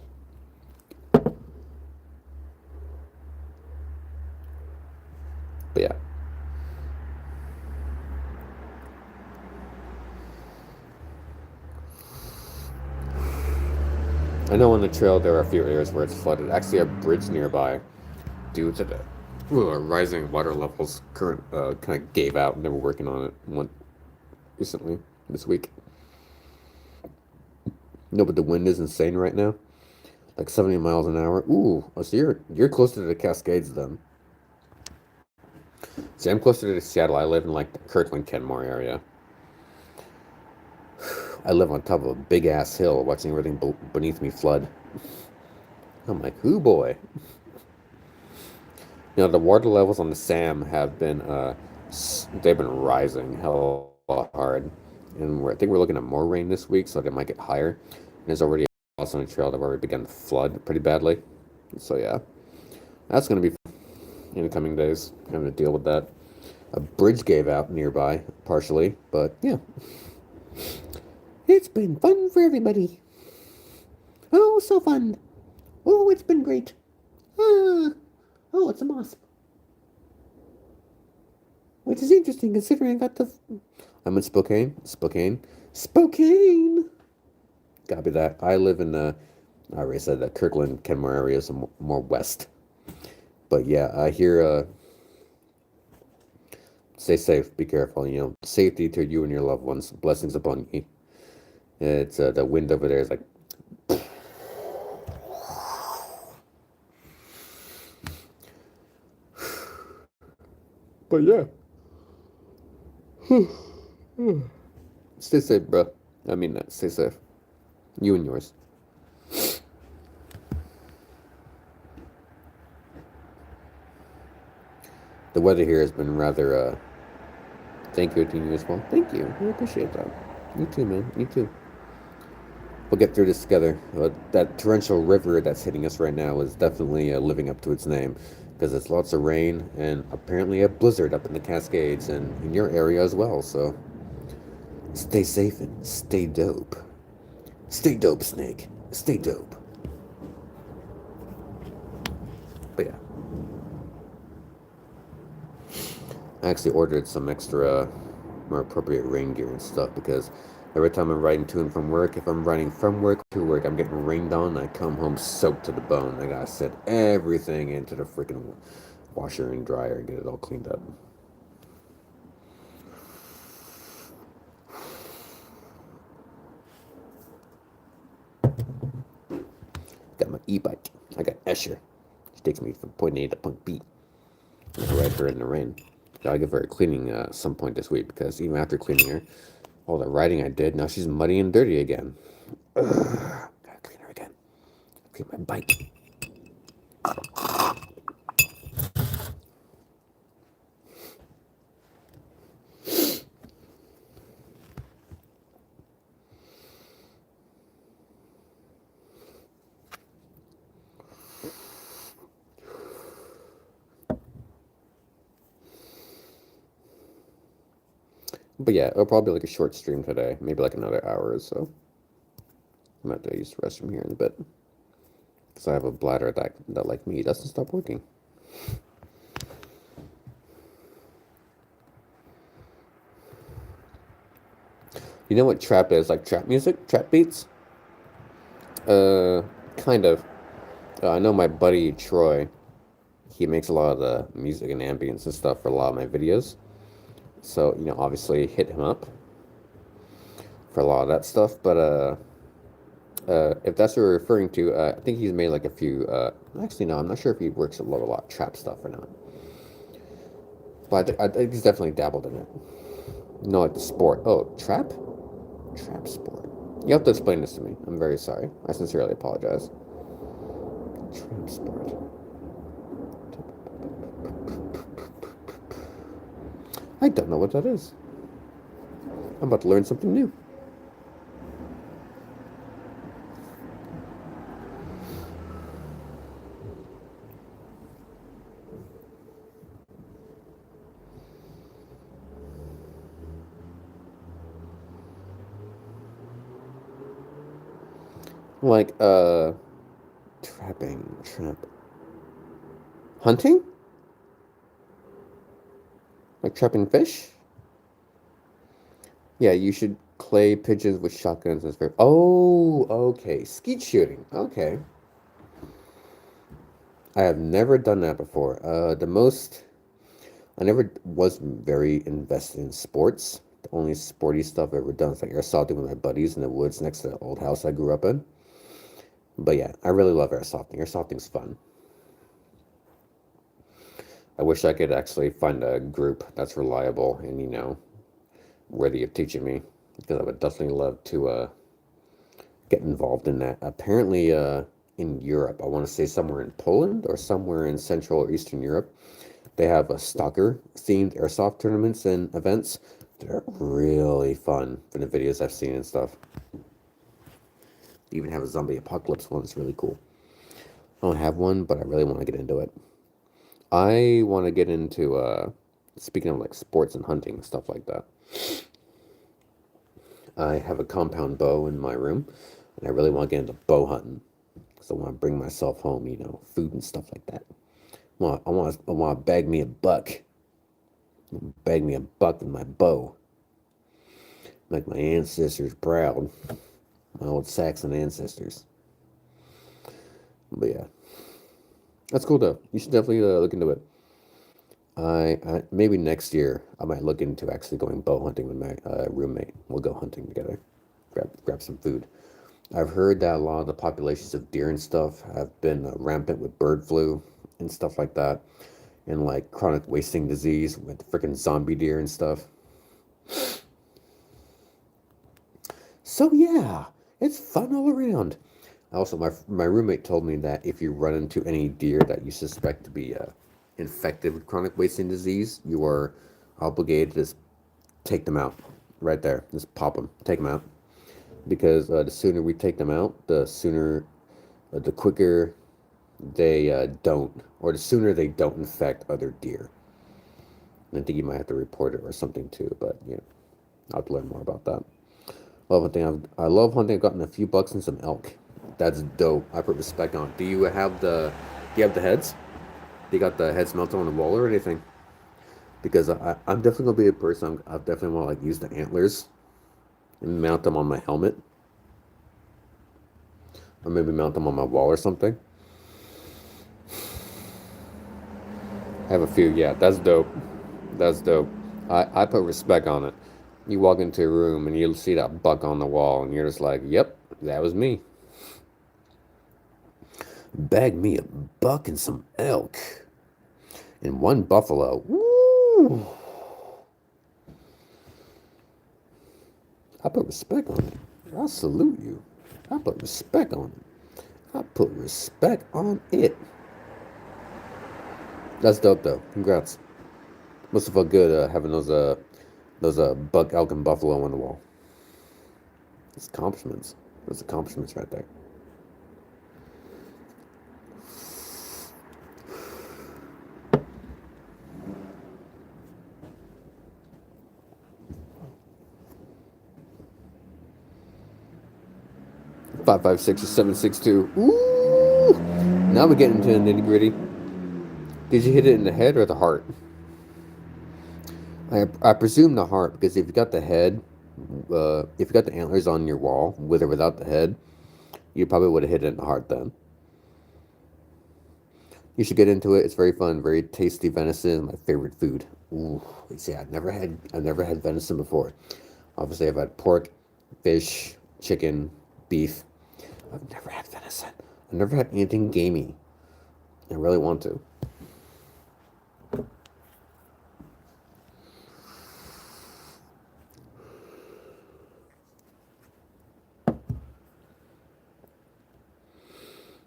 But yeah. I know on the trail there are a few areas where it's flooded. Actually, a bridge nearby, due to the rising water levels, current kind of gave out. And they were working on it one recently this week. No, but the wind is insane right now, like 70 miles an hour. Ooh, so you're closer to the Cascades then. See, I'm closer to Seattle. I live in like the Kirkland, Kenmore area. I live on top of a big ass hill, watching everything beneath me flood. I'm like, ooh boy. You know, the water levels on the Sam have been they've been rising hell hard, and I think we're looking at more rain this week, so they might get higher. And there's already a house on the trail that already begun to flood pretty badly. So yeah, that's gonna be fun in the coming days. Having to deal with that. A bridge gave out nearby, partially, but yeah. It's been fun for everybody. Oh, so fun. Oh, it's been great. Ah. Oh, it's a moth. Which is interesting considering I got the. I'm in Spokane. Spokane. Spokane! Copy that. I live in I already said that Kirkland, Kenmore area is more west. But yeah, I hear, stay safe, be careful, you know, safety to you and your loved ones. Blessings upon you. It's, the wind over there is like. But yeah, stay safe, bro. I mean that. Stay safe. You and yours. The weather here has been rather. Thank you to you as well. Thank you. I appreciate that. You too, man. You too. We'll get through this together. That torrential river that's hitting us right now is definitely living up to its name because it's lots of rain and apparently a blizzard up in the Cascades and in your area as well. So stay safe and stay dope. Stay dope, Snake. Stay dope. But yeah, I actually ordered some extra, more appropriate rain gear and stuff because every time I'm riding to and from work, if I'm riding from work to work, I'm getting rained on. I come home soaked to the bone. I gotta set everything into the freaking washer and dryer and get it all cleaned up. Got my e-bike. I got Escher. She takes me from point A to point B. And I ride her in the rain. Gotta give her a cleaning some point this week because even after cleaning her, all the riding I did, now she's muddy and dirty again. Ugh, gotta clean her again. Clean my bike. But yeah, it'll probably be like a short stream today, maybe like another hour or so. I'm gonna have to use the restroom here in a bit because I have a bladder that like me doesn't stop working. You know what trap is? Like trap music, trap beats. Uh, kind of. I know my buddy Troy. He makes a lot of the music and ambience and stuff for a lot of my videos. So obviously hit him up for a lot of that stuff. But if that's what you're referring to, I think he's made like a few. Actually, no, I'm not sure if he works a lot of trap stuff or not. But I think he's definitely dabbled in it. No, like the sport. Oh, trap? Trap sport. You have to explain this to me. I'm very sorry. I sincerely apologize. Trap sport. I don't know what that is. I'm about to learn something new. Like, trapping, trap. Hunting? Like trapping fish? Yeah, you should clay pigeons with shotguns and stuff. Oh, okay. Skeet shooting. Okay. I have never done that before. I never was very invested in sports. The only sporty stuff I've ever done is like airsofting with my buddies in the woods next to the old house I grew up in. But yeah, I really love airsofting. Airsofting's fun. I wish I could actually find a group that's reliable and, worthy of teaching me because I would definitely love to get involved in that. Apparently, in Europe, I want to say somewhere in Poland or somewhere in Central or Eastern Europe, they have a stalker themed airsoft tournaments and events. They're really fun from the videos I've seen and stuff. They even have a zombie apocalypse one. It's really cool. I don't have one, but I really want to get into it. I want to get into speaking of like sports and hunting and stuff like that. I have a compound bow in my room, and I really want to get into bow hunting because I want to bring myself home, food and stuff like that. I want to bag me a buck. Bag me a buck with my bow. Make my ancestors proud. My old Saxon ancestors. But yeah. That's cool though. You should definitely look into it. I maybe next year I might look into actually going bow hunting with my roommate. We'll go hunting together. Grab some food. I've heard that a lot of the populations of deer and stuff have been rampant with bird flu and stuff like that. and like chronic wasting disease with freaking zombie deer and stuff. So yeah, it's fun all around. Also, my roommate told me that if you run into any deer that you suspect to be infected with chronic wasting disease, you are obligated to just take them out right there. Just pop them, take them out. Because the sooner we take them out, the sooner, the quicker they don't, or the sooner they don't infect other deer. And I think you might have to report it or something too, but yeah, I'll have to learn more about that. I love hunting. I've gotten a few bucks and some elk. That's dope. I put respect on it. Do you have the heads? Do you got the heads mounted on the wall or anything? Because I'm definitely gonna be a person. I definitely want to like use the antlers and mount them on my helmet, or maybe mount them on my wall or something. I have a few. Yeah, that's dope. That's dope. I put respect on it. You walk into a room and you'll see that buck on the wall, and you're just like, "Yep, that was me." Bag me a buck and some elk, and one buffalo. Woo! I put respect on it. I salute you. I put respect on it. I put respect on it. That's dope though. Congrats. Must have felt good having those buck, elk, and buffalo on the wall. It's accomplishments. Those accomplishments right there. 556 or 762. Ooh! Now we're getting into the nitty gritty. Did you hit it in the head or the heart? I presume the heart because if you got the head, if you got the antlers on your wall with or without the head, you probably would have hit it in the heart then. You should get into it. It's very fun, very tasty venison. My favorite food. Ooh, see, I've never had venison before. Obviously, I've had pork, fish, chicken, beef. I've never had venison. I've never had anything gamey. I really want to.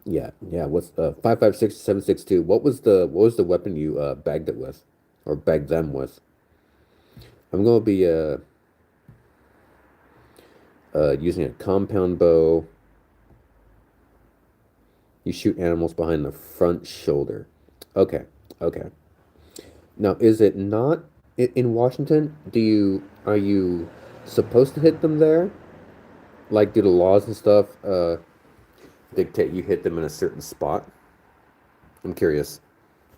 Yeah, yeah. What's 556 762? What was the weapon you bagged it with, or bagged them with? I'm gonna be using a compound bow. You shoot animals behind the front shoulder. Okay, okay. Now, is it not in Washington? Are you supposed to hit them there? Like, do the laws and stuff dictate you hit them in a certain spot? I'm curious.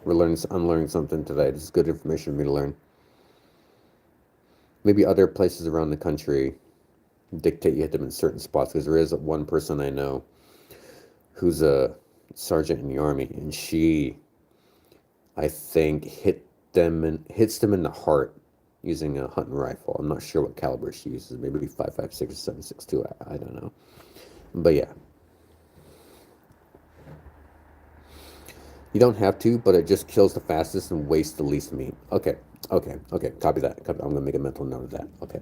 I'm learning something today. This is good information for me to learn. Maybe other places around the country dictate you hit them in certain spots because there is one person I know who's a sergeant in the army, and she, I think, hits them in the heart using a hunting rifle. I'm not sure what caliber she uses. Maybe 556 or 762. I don't know. But yeah, you don't have to, but it just kills the fastest and wastes the least meat. Okay, okay, okay. Copy that. I'm gonna make a mental note of that. Okay,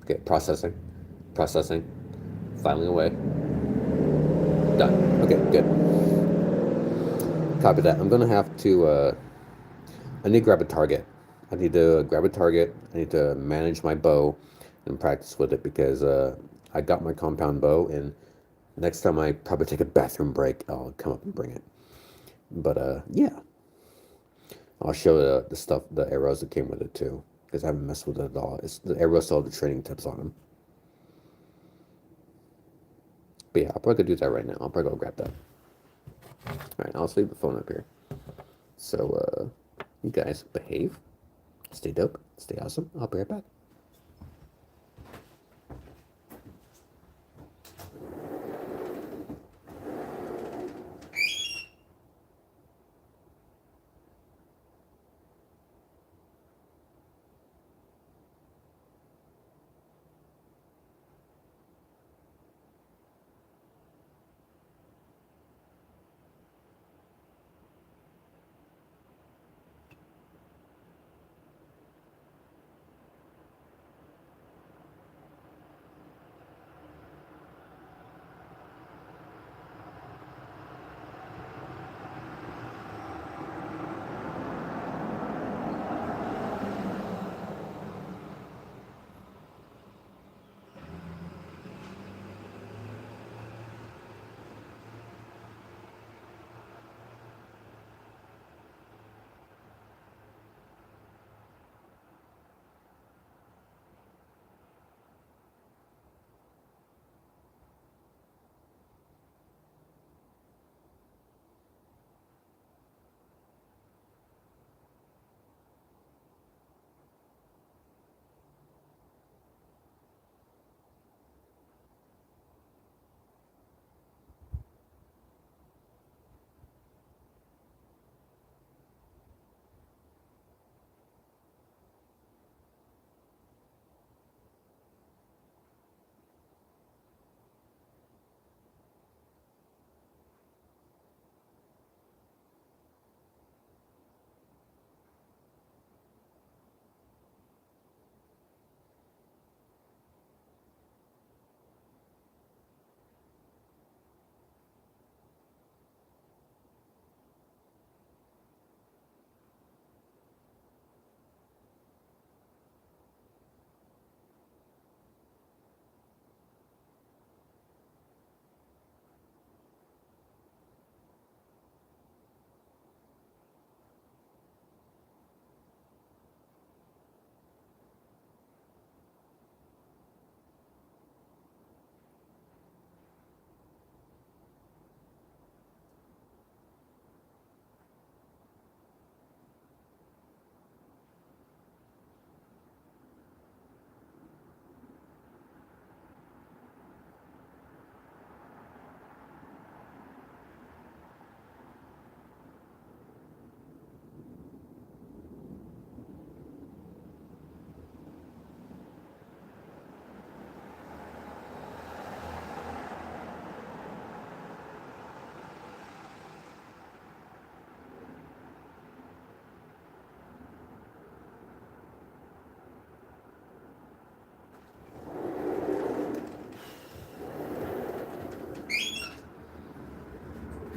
okay. Processing, processing. Filing away. Done. Okay, good. Copy that. I'm gonna have to. I need to grab a target. I need to grab a target. I need to manage my bow and practice with it because I got my compound bow, and next time I probably take a bathroom break, I'll come up and bring it. But yeah, I'll show the stuff, the arrows that came with it too, because I haven't messed with it at all. It's the arrows still have the training tips on them. But yeah, I'll probably go do that right now. I'll probably go grab that. All right, I'll just leave the phone up here. So you guys behave, stay dope, stay awesome. I'll be right back.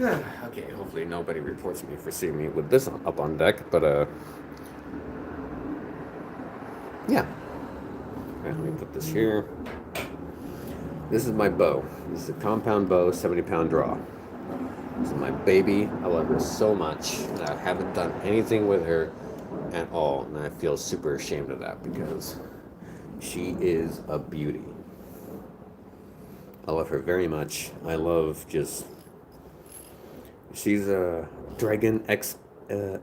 Okay, hopefully nobody reports me for seeing me with this up on deck, but yeah. Let me put this here. This is my bow. This is a compound bow, 70-pound draw. This is my baby. I love her so much. And I haven't done anything with her at all, and I feel super ashamed of that because she is a beauty. I love her very much. I love just. She's a Dragon X. I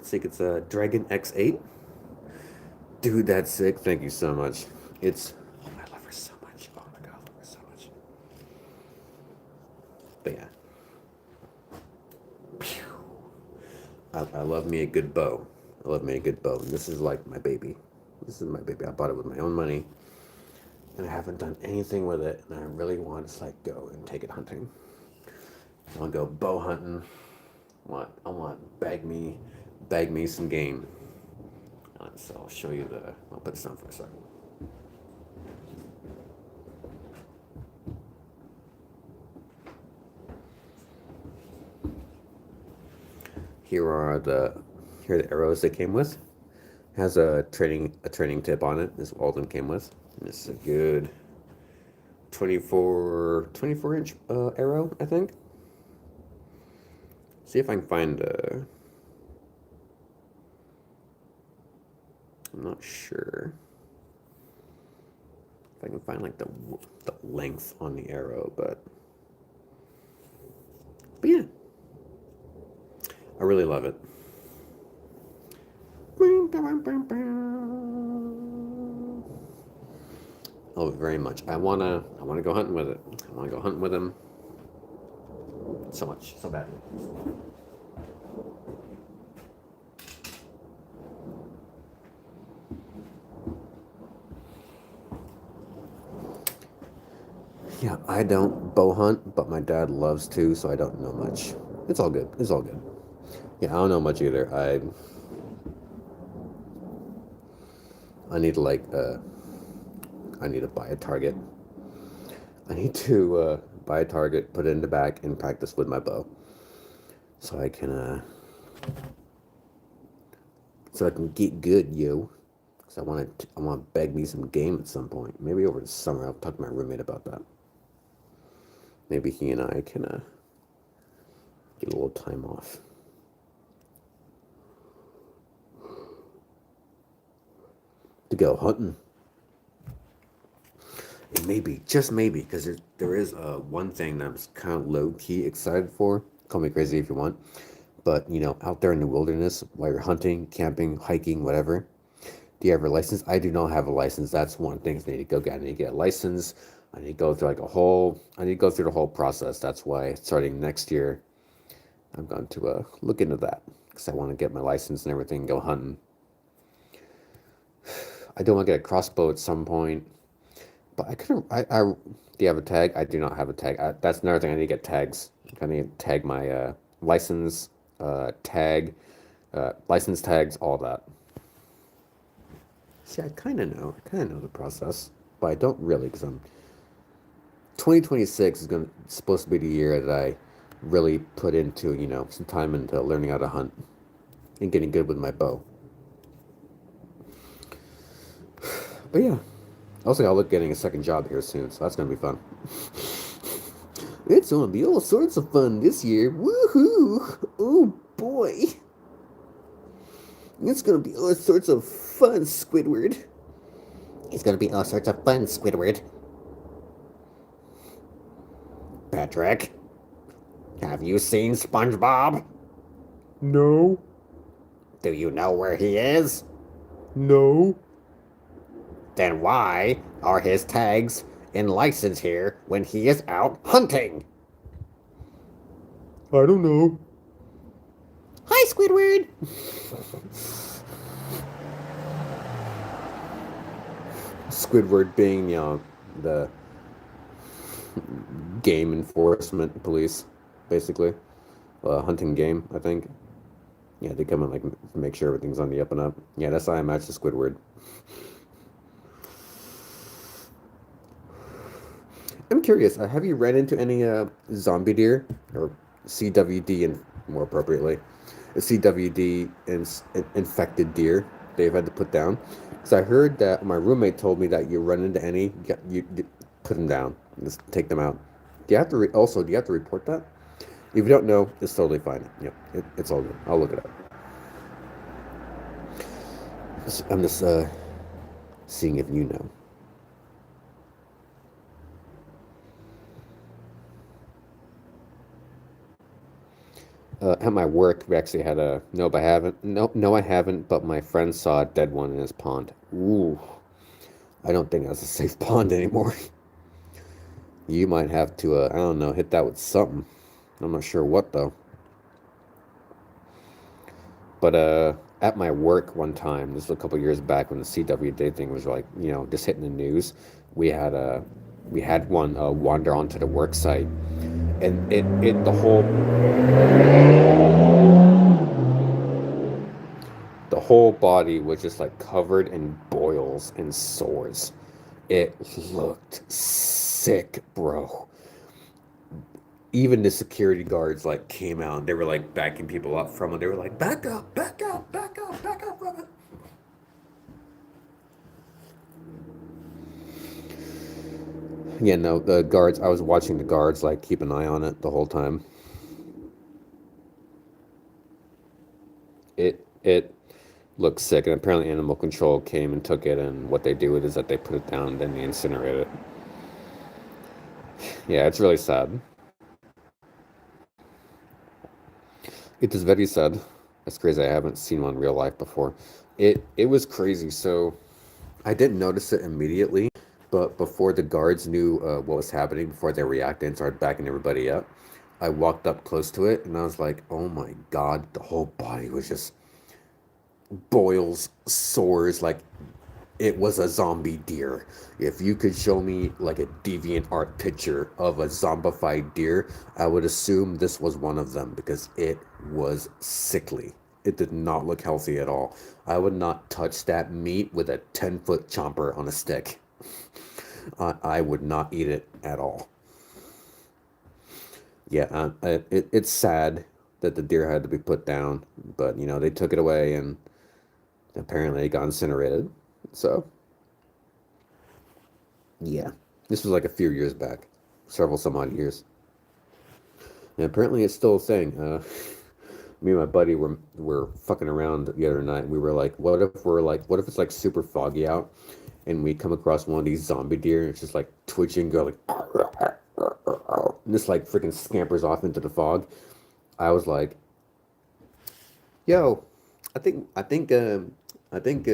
think it's a Dragon X8. Dude, that's sick. Thank you so much. It's. Oh, I love her so much. Oh my god, I love her so much. But yeah. I love me a good bow. I love me a good bow. And this is like my baby. This is my baby. I bought it with my own money. And I haven't done anything with it. And I really want to like go and take it hunting. I want to go bow hunting. I want bag me some game. So I'll show you I'll put this on for a second. Here are the arrows they came with. It has a training tip on it. This is all of them came with. And this is a good 24 inch arrow, I think. See if I can find I'm not sure if I can find like the length on the arrow, but yeah, I really love it. Oh, very much. I wanna go hunting with it. I wanna go hunting with him. So much, so badly. Yeah, I don't bow hunt, but my dad loves to, so I don't know much. It's all good. It's all good. Yeah, I don't know much either. I need to I need to buy a target. I need to buy a target, put it in the back, and practice with my bow, so I can get good, yo. Cause I want to bag me some game at some point. Maybe over the summer. I'll talk to my roommate about that. Maybe he and I can get a little time off. To go hunting. And maybe, just maybe, because there is one thing that I'm kind of low-key excited for. Call me crazy if you want. But, out there in the wilderness, while you're hunting, camping, hiking, whatever, do you have a license? I do not have a license. That's one thing I need to go get. I need to get a license. I need to go through I need to go through the whole process. That's why starting next year, I'm going to look into that. Because I want to get my license and everything and go hunting. I do want to get a crossbow at some point. But I couldn't. Do you have a tag? I do not have a tag. That's another thing. I need to get tags. I need to tag my license, license tags, all that. See, I kind of know. I kind of know the process, but I don't really because 2026 is supposed to be the year that I really put into some time into learning how to hunt and getting good with my bow. But yeah. Also, I'll look getting a second job here soon, so that's gonna be fun. It's gonna be all sorts of fun this year. Woohoo! Oh boy! It's gonna be all sorts of fun, Squidward. It's gonna be all sorts of fun, Squidward. Patrick, have you seen SpongeBob? No, Do you know where he is? no, Then why are his tags and license here when he is out hunting? I don't know. Hi, Squidward! Squidward being, the game enforcement police, basically. Hunting game, I think. Yeah, they come and like make sure everything's on the up and up. Yeah, that's how I match the Squidward. I'm curious. Have you ran into any zombie deer or CWD, and more appropriately, a CWD infected deer they've had to put down. Because I heard that my roommate told me that you run into any, you put them down, just take them out. Do you have to also? Do you have to report that? If you don't know, it's totally fine. Yep, it's all good. I'll look it up. I'm just seeing if you know. At my work, we actually had a nope. I haven't. No, I haven't. But my friend saw a dead one in his pond. Ooh, I don't think that's a safe pond anymore. You might have to, I don't know, hit that with something. I'm not sure what though. But at my work one time, this was a couple years back when the CWD thing was like, just hitting the news. We had a we had one wander onto the work site, and it the whole body was just like covered in boils and sores. It looked sick, bro. Even the security guards like came out and they were like backing people up from it. They were like, back up, back up, back up, back up from it. Yeah, no, the guards, I was watching the guards like keep an eye on it the whole time. It looked sick, and apparently animal control came and took it, and what they do with it is that they put it down and then they incinerate it. Yeah, it's really sad. It is very sad. That's crazy. I haven't seen one in real life before. It was crazy. So I didn't notice it immediately, but before the guards knew what was happening, before they reacted and started backing everybody up, I walked up close to it and I was like, "Oh my God!" The whole body was just boils, sores, like it was a zombie deer. If you could show me like a deviant art picture of a zombified deer, I would assume this was one of them because it was sickly. It did not look healthy at all. I would not touch that meat with a 10-foot chomper on a stick. I would not eat it at all. Yeah, it's sad that the deer had to be put down, but they took it away and apparently it got incinerated. So, yeah, this was like a few years back, several some odd years. And apparently it's still a thing. Me and my buddy were fucking around the other night. And we were like, what if it's like super foggy out, and we come across one of these zombie deer, and it's just like twitching, go like, and this like freaking scampers off into the fog. I was like, yo, I think, I think, I think,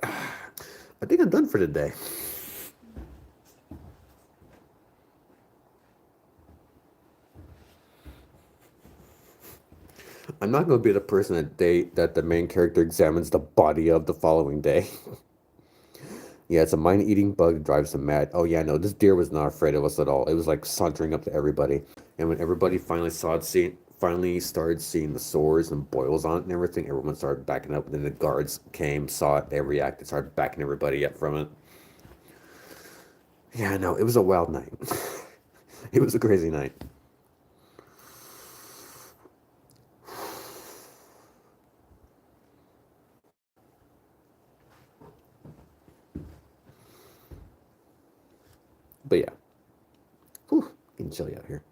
I think I'm done for today. I'm not going to be the person that the main character examines the body of the following day. Yeah, it's a mind-eating bug that drives them mad. Oh yeah, no, this deer was not afraid of us at all. It was like sauntering up to everybody, and when everybody finally started seeing the sores and boils on it and everything, everyone started backing up. And then the guards came, saw it, they reacted, started backing everybody up from it. Yeah, no, it was a wild night. It was a crazy night. But yeah, whew, getting chilly out here.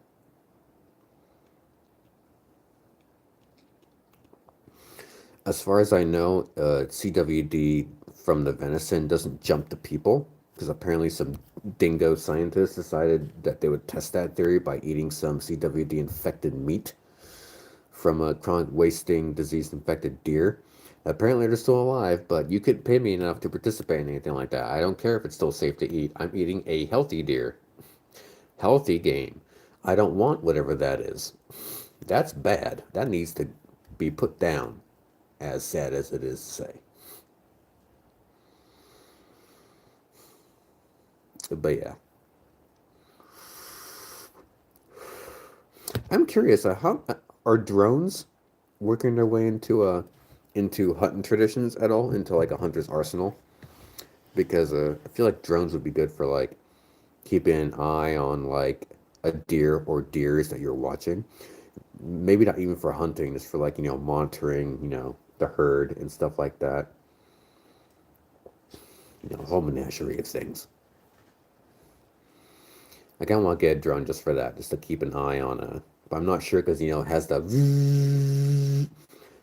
As far as I know, CWD from the venison doesn't jump to people because apparently some dingo scientists decided that they would test that theory by eating some CWD infected meat from a chronic wasting disease infected deer. Apparently they're still alive, but you could pay me enough to participate in anything like that. I don't care if it's still safe to eat. I'm eating a healthy deer, healthy game. I don't want whatever that is. That's bad. That needs to be put down, as sad as it is to say. But yeah, I'm curious. How are drones working their way into hunting traditions at all? Into like a hunter's arsenal? Because I feel like drones would be good for like keeping an eye on like a deer or deers that you're watching. Maybe not even for hunting, just for like, monitoring, the herd and stuff like that. A whole menagerie of things. I kind of want to get a drone just for that, just to keep an eye on but I'm not sure because, it has the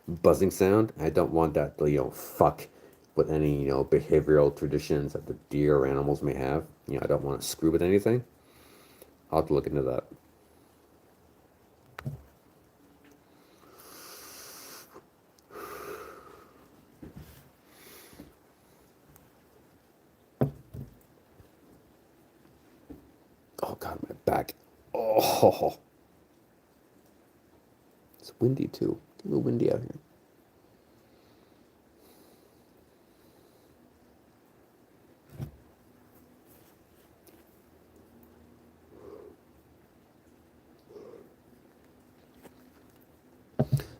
buzzing sound. I don't want that to, fuck with any, behavioral traditions that the deer or animals may have. I don't want to screw with anything. I'll have to look into that. Oh God, my back. Oh, it's windy too. It's a little windy out here.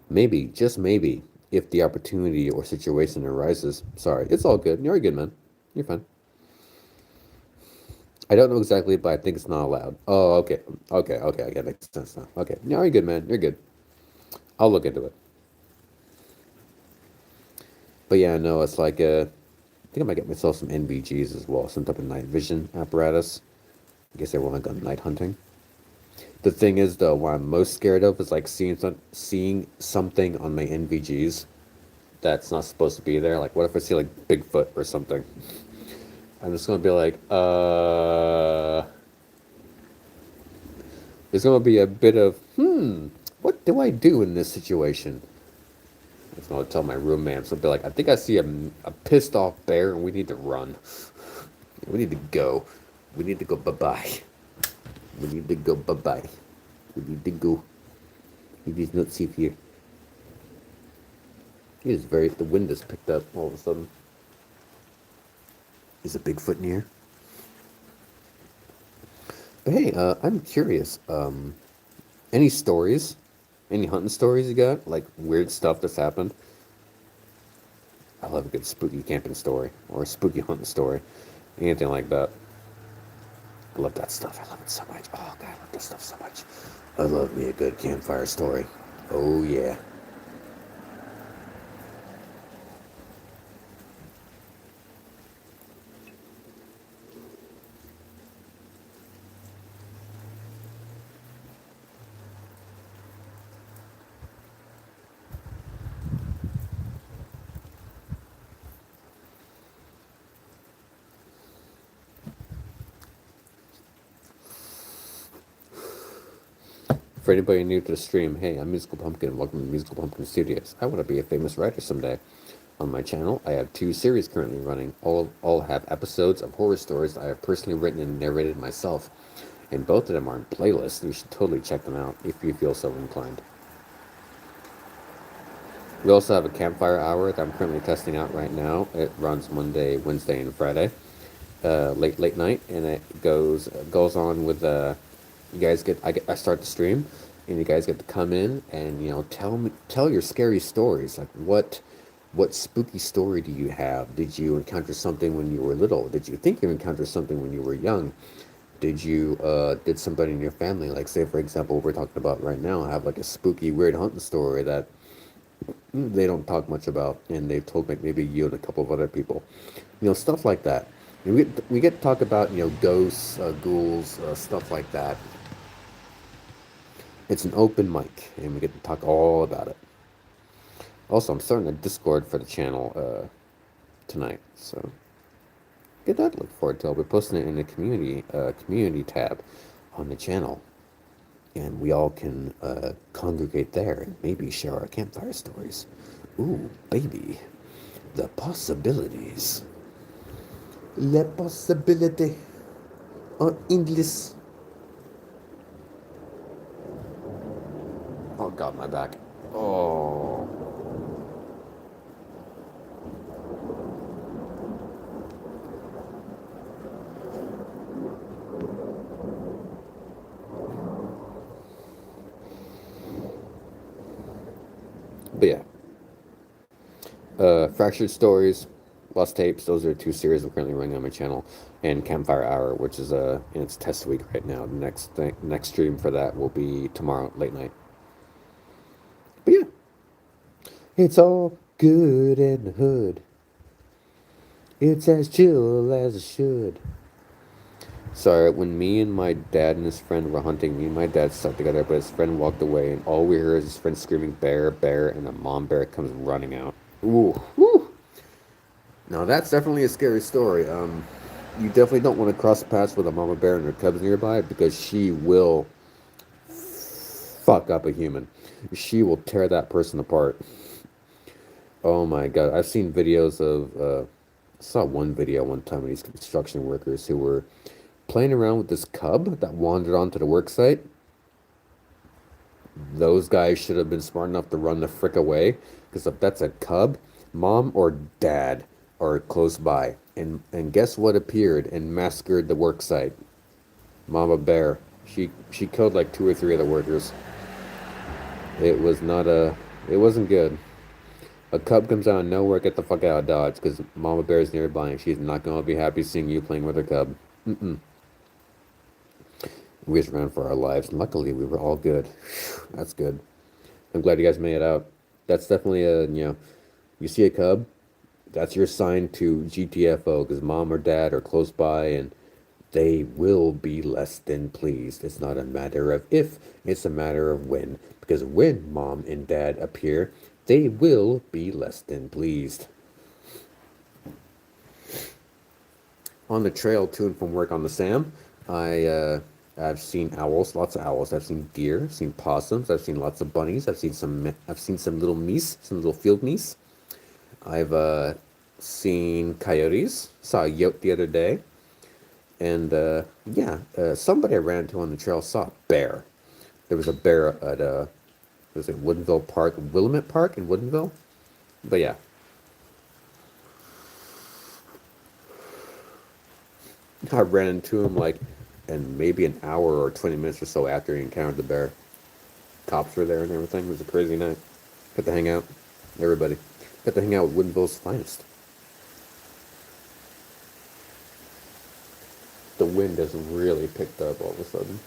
Maybe, just maybe, if the opportunity or situation arises. Sorry, it's all good. You're good, man. You're fine. I don't know exactly, but I think it's not allowed. Oh, okay. Okay, okay, okay. Makes sense now. Okay. No, you're good, man. You're good. I'll look into it. But yeah, no, it's like I think I might get myself some NVGs as well, some type of night vision apparatus. I guess everyone got night hunting. The thing is, though, what I'm most scared of is like seeing something on my NVGs that's not supposed to be there. Like, what if I see like Bigfoot or something? I'm just gonna be like, there's gonna be a bit of, what do I do in this situation? I'm gonna tell my roommates. I'll be like, I think I see a pissed off bear, and we need to run. We need to go. We need to go bye bye. We need to go bye bye. We need to go. Leave these nuts here. It is very. The wind has picked up all of a sudden. Is a Bigfoot near? But hey, I'm curious. Any stories? Any hunting stories you got? Like weird stuff that's happened? I love a good spooky camping story or a spooky hunting story. Anything like that. I love that stuff. I love it so much. Oh God, I love that stuff so much. I love me a good campfire story. Oh yeah. For anybody new to the stream, hey, I'm Musical Pumpkin. Welcome to Musical Pumpkin Studios. I want to be a famous writer someday. On my channel, I have 2 series currently running. All have episodes of horror stories that I have personally written and narrated myself. And both of them are in playlists. You should totally check them out if you feel so inclined. We also have a campfire hour that I'm currently testing out right now. It runs Monday, Wednesday, and Friday, late night, and it goes on with you guys I start the stream, and you guys get to come in and tell your scary stories. Like what spooky story do you have? Did you encounter something when you were little? Did you think you encountered something when you were young? Did somebody in your family, like say for example, what we're talking about right now, have like a spooky weird hunting story that they don't talk much about, and they've told like maybe you and a couple of other people, stuff like that. And we get to talk about ghosts, ghouls, stuff like that. It's an open mic, and we get to talk all about it. Also, I'm starting a Discord for the channel tonight, so get that to look forward to. I'll be posting it in the community tab on the channel, and we all can congregate there and maybe share our campfire stories. Ooh, baby, the possibilities. La possibility en English. Oh God, my back. Oh. But yeah. Fractured stories. Lost Tapes. Those are two series I'm currently running on my channel, and Campfire Hour, which is in its test week right now. The next stream for that will be tomorrow late night. But yeah, it's all good in the hood. It's as chill as it should. Sorry, when me and my dad and his friend were hunting, me and my dad stuck together, but his friend walked away, and all we heard is his friend screaming, "Bear, bear," and a mom bear comes running out. Ooh, whew. Now that's definitely a scary story. You definitely don't want to cross paths with a mama bear and her cubs nearby because she will fuck up a human. She will tear that person apart. Oh my god, I've seen videos of. I saw one video one time of these construction workers who were playing around with this cub that wandered onto the work site. Those guys should have been smart enough to run the frick away, because if that's a cub, mom or dad are close by. And guess what appeared and massacred the work site? Mama bear. She killed like 2 or 3 of the workers. It was not a. It wasn't good. A cub comes out of nowhere, get the fuck out of Dodge, because Mama Bear is nearby and she's not going to be happy seeing you playing with her cub. Mm-mm. We just ran for our lives, and luckily we were all good. That's good. I'm glad you guys made it out. That's definitely you see a cub, that's your sign to GTFO, because mom or dad are close by and they will be less than pleased. It's not a matter of if, it's a matter of when. Because when mom and dad appear, they will be less than pleased. On the trail to and from work on the Sam, I've seen owls, lots of owls. I've seen deer, I've seen possums, I've seen lots of bunnies. I've seen some little meese, some little field meese. I've seen coyotes. Saw a yote the other day. And somebody I ran into on the trail saw a bear. There was a bear at was it Woodinville Park, Willamette Park in Woodinville? But yeah. I ran into him and maybe an hour or 20 minutes or so after he encountered the bear. Cops were there and everything. It was a crazy night. Got to hang out. Everybody. Got to hang out with Woodinville's finest. The wind has really picked up all of a sudden.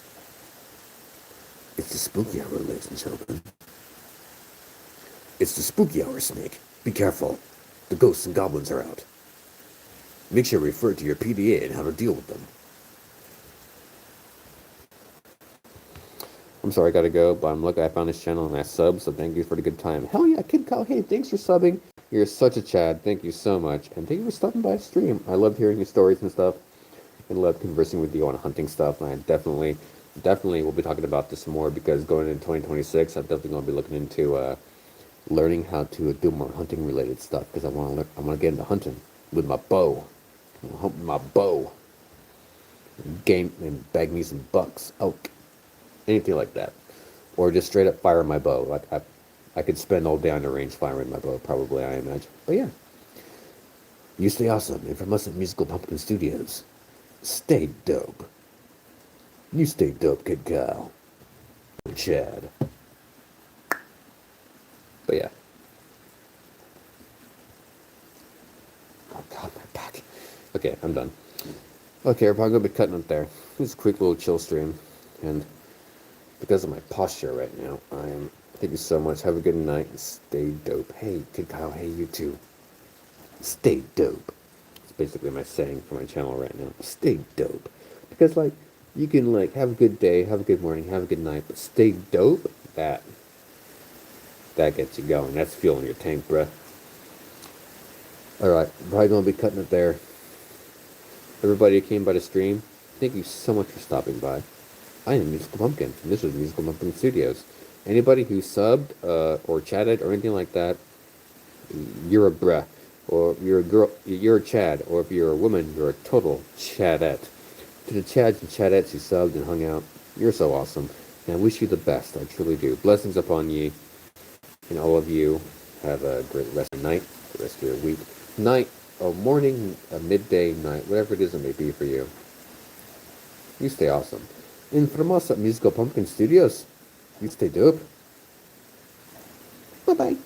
It's the spooky hour, ladies and gentlemen. It's the spooky hour, Snake. Be careful. The ghosts and goblins are out. Make sure to refer to your PDA and how to deal with them. I'm sorry, I gotta go, but I'm lucky I found this channel and I subbed, so thank you for the good time. Hell yeah, Kid Kyle, hey, thanks for subbing. You're such a Chad. Thank you so much. And thank you for stopping by the stream. I love hearing your stories and stuff. I love conversing with you on hunting stuff, and I definitely will be talking about this more, because going into 2026, I'm definitely going to be looking into learning how to do more hunting related stuff, because I want to get into hunting with my bow. I'm hunt with my bow. Game and bag me some bucks, elk, anything like that, or just straight up fire my bow. Like I could spend all day on the range firing my bow, probably, I imagine. But yeah, you stay awesome, and from us at Musical Pumpkin Studios, stay dope. You stay dope, Kid Kyle. Chad. But yeah. Oh god, my back. Okay, I'm done. Okay, we're probably gonna be cutting it there. This is a quick little chill stream, and because of my posture right now, thank you so much. Have a good night and stay dope. Hey, Kid Kyle, hey, you too. Stay dope. It's basically my saying for my channel right now. Stay dope. Because, you can, have a good day, have a good morning, have a good night, but stay dope, that gets you going. That's fueling your tank, bruh. Alright, probably gonna be cutting it there. Everybody who came by the stream, thank you so much for stopping by. I am Musical Pumpkin, and this is Musical Pumpkin Studios. Anybody who subbed, or chatted, or anything like that, you're a bruh. Or if you're a girl, you're a Chad. Or if you're a woman, you're a total Chadette. To the Chads and Chadettes who subbed and hung out, you're so awesome. And I wish you the best, I truly do. Blessings upon ye, and all of you. Have a great rest of the night, the rest of your week. Night, or morning, midday, night, whatever it is it may be for you. You stay awesome. And from us at Musical Pumpkin Studios, you stay dope. Bye-bye.